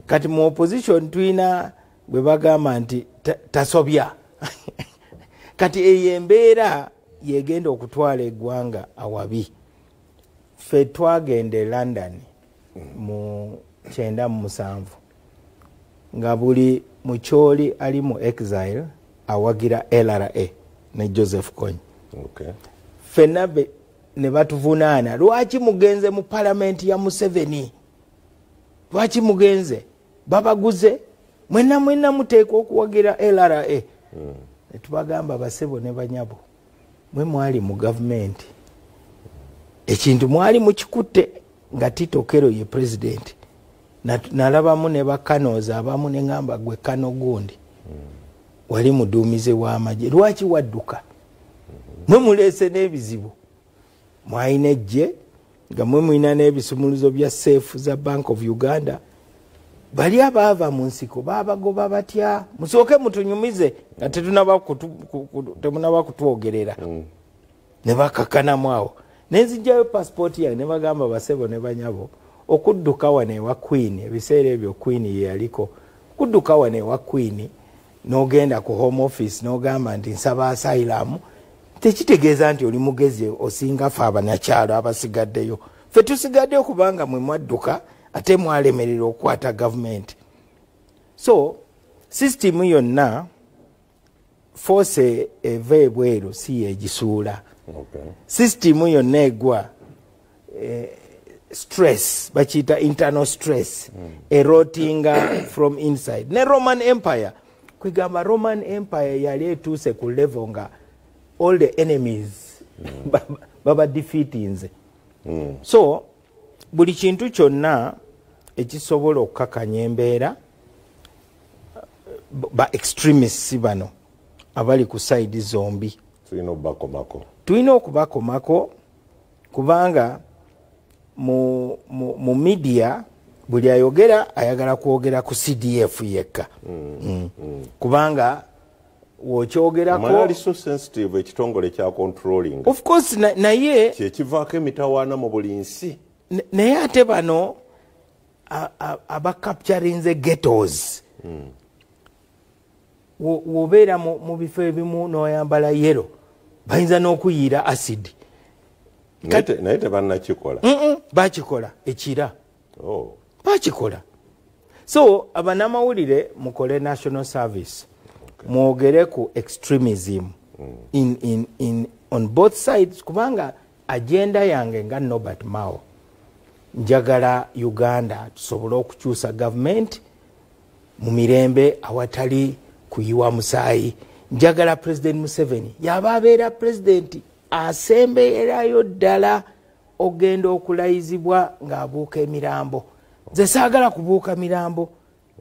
kati mu opposition tuina bwe bagamba nti tasobya kati eyo embeera yegenda okutwala eggwanga awabi ffe twagenda London mu 97 nga buli mukyoli ali mu exile awagira LRA ne Joseph Kony. Ffenna ne batuvunaana lwaki mugenze mu palamenti ya Museveni, lwaki mugenze babaguze mwenna muteekwa okuwagira LRA. Ne tubagamba basebo ne banyabo mwe mwali mu gavumenti ekintu mwali mukikutte nga Tito Kero ye president nalabamu ne bakanoza abamu ne ngamba gwe kano gundi wali muduumize w'amagye lwaki wadduka mwe mulese n'ebizibu mwayina ejje nga mwe mwina n'ebisumuluzo bya seefu za Bank of Uganda bali abaava mu nsiko babagoba batya musooke mutunyumize nga temunaba kutwogerera ne bakakanamu awo nenzijjayo passport yange ne bagamba basebo ne banyabo okudduka wane ewa Queen ebiseera ebyo Queen ye yaliko kudduka wane ewa Queen n'ogenda ku home office n'ogamba nti nsaba asylum tekitegeeza nti oli mugezi osinga fe abanakyalo abasigaddeyo ffe tusigaddeyo kubanga mwe mwadduka ate mwalemerera okukwata government. So system yonna force eva ebweru si yegisuula. System yonna egwa stress bachita internal stress erotinga from inside. Ne Roman Empire kwigamba Roman Empire yali etuuse ku level nga all the enemies baba defeatinze. So buli kintu kyonna ekisobola okukakanya embeera ba extremists bano abali ku side zombi tulina okubakomako kubanga mu media buli ayogera ayagala kwogera ku CDF yekka kubanga wokyogerako so sensitive ekitongole kya controlling of course naye kyekivaako emitawaana mu buli nsi naye ate bano abacapturinze ghettos wobeera mu bifo ebimu n'oyambala yero bayinza n'okuyiira acid naye tebannakikola bakikola ekira bakikola. So abanamawulire mukole national service mwogere ku extremism on both sides kubanga agenda yange nga Norbert Mao njagala Uganda tusobole okukyusa government mu mirembe awatali kuyiwa musaayi. Njagala President Museveni yaba abeera president asembeerayo ddala ogenda okulayizibwa ng'abuuka emirambo. Nze saagala kubuuka mirambo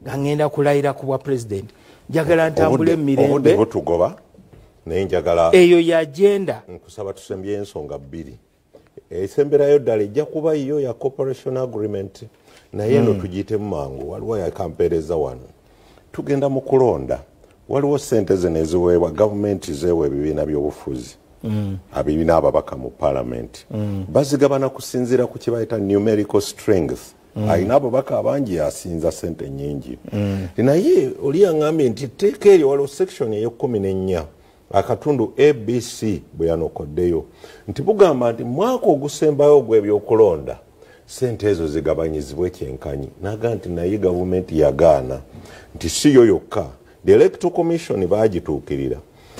nga ngenda kulayira ku bwa president. Njagala ntambule emirembe butugoba naye njagala eyo yagenda nkusaba tusembye ensonga bbiri. Esemberayo ddala ejja kuba iyo ya cooperation agreement naye eno tugiyitemu mangu waliwo yakampeereza wano tugenda mu kulonda waliwo ssente zino eziweebwa gavumenti zeewa ebibiina by'obufuzi abibiina ababaka mu parliament bazigabana kusinziira ku kye bayita numerical strength. Alina ababaka abangi asinza ssente nnyingi naye oli yaŋŋambye nti tteeka eryo waliwo section ey'e14 akatundu ABC bwe yanokoddeyo nti bugamba nti mwaka ogusembayo ogw'ebyokulonda ssente ezo zigabanyizibwe kyenkanyi. Naga nti naye gavumenti yagaana nti si yo yokka the electoral commission baagituukirira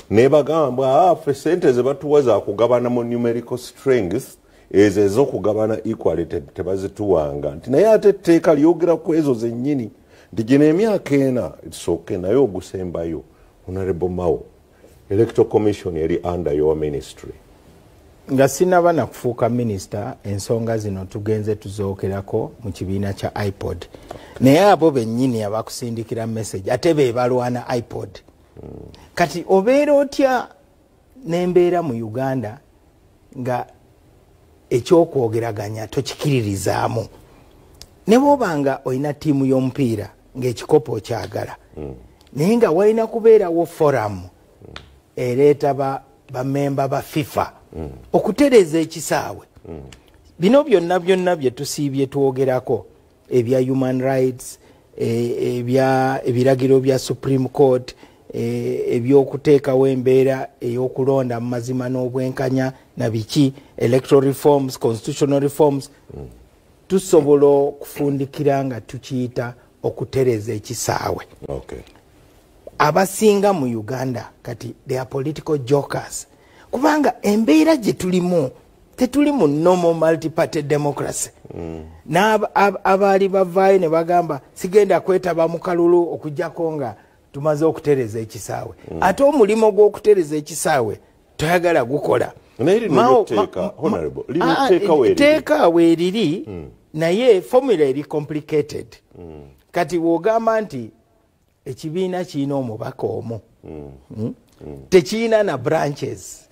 ne bagamba ffe ssente ze batuwa za kugabana mu numerical strength ezo ez'okugabana equality tebazituwanga nti naye ate etteeka lyogera ku ezo zennyini nti gino emyaka ena etsoke naye ogusembayo Honorable Mao electoral commission eri under your ministry. Nga sinaba na kufuuka minister ensonga zino tugenze tuzookerako mu kibiina kya iPod naye abo bennyini abakusindikira message ate be balwana iPod kati obeera otya n'embeera mu Uganda nga ekyokwogeraganya tokikiririzaamu ne bw'obanga olina ttiimu y'omupiira ng'ekikopo okyagala naye nga walina kubeerawo forum ereeta bamemba ba FIFA okutereeza ekisaawe. Bino byonna bye tusiibye twogerako ebya human rights, ebiragiro bya Supreme Court, ebyokuteekawo embeera ey'okulonda mu mazima n'obwenkanya na biki, electoral reforms, constitutional reforms, tusobola okufundikira nga tukiyita okutereeza ekisaawe. Abasinga mu Uganda kati they are political jokers, kubanga embeera gye tulimu tetuli mu normal multi-party democracy. Abaali bavaayo ne bagamba sigenda kwetaba mu kalulu okujjako nga tumaze okutereeza ekisaawe. Ate omulimo gw'okutereeza ekisaawe toyagala gukola. Teeka weeriri naye formula eri complicated. Kati wogamba nti ekibiina kirina omubaka omu tekirina na branches.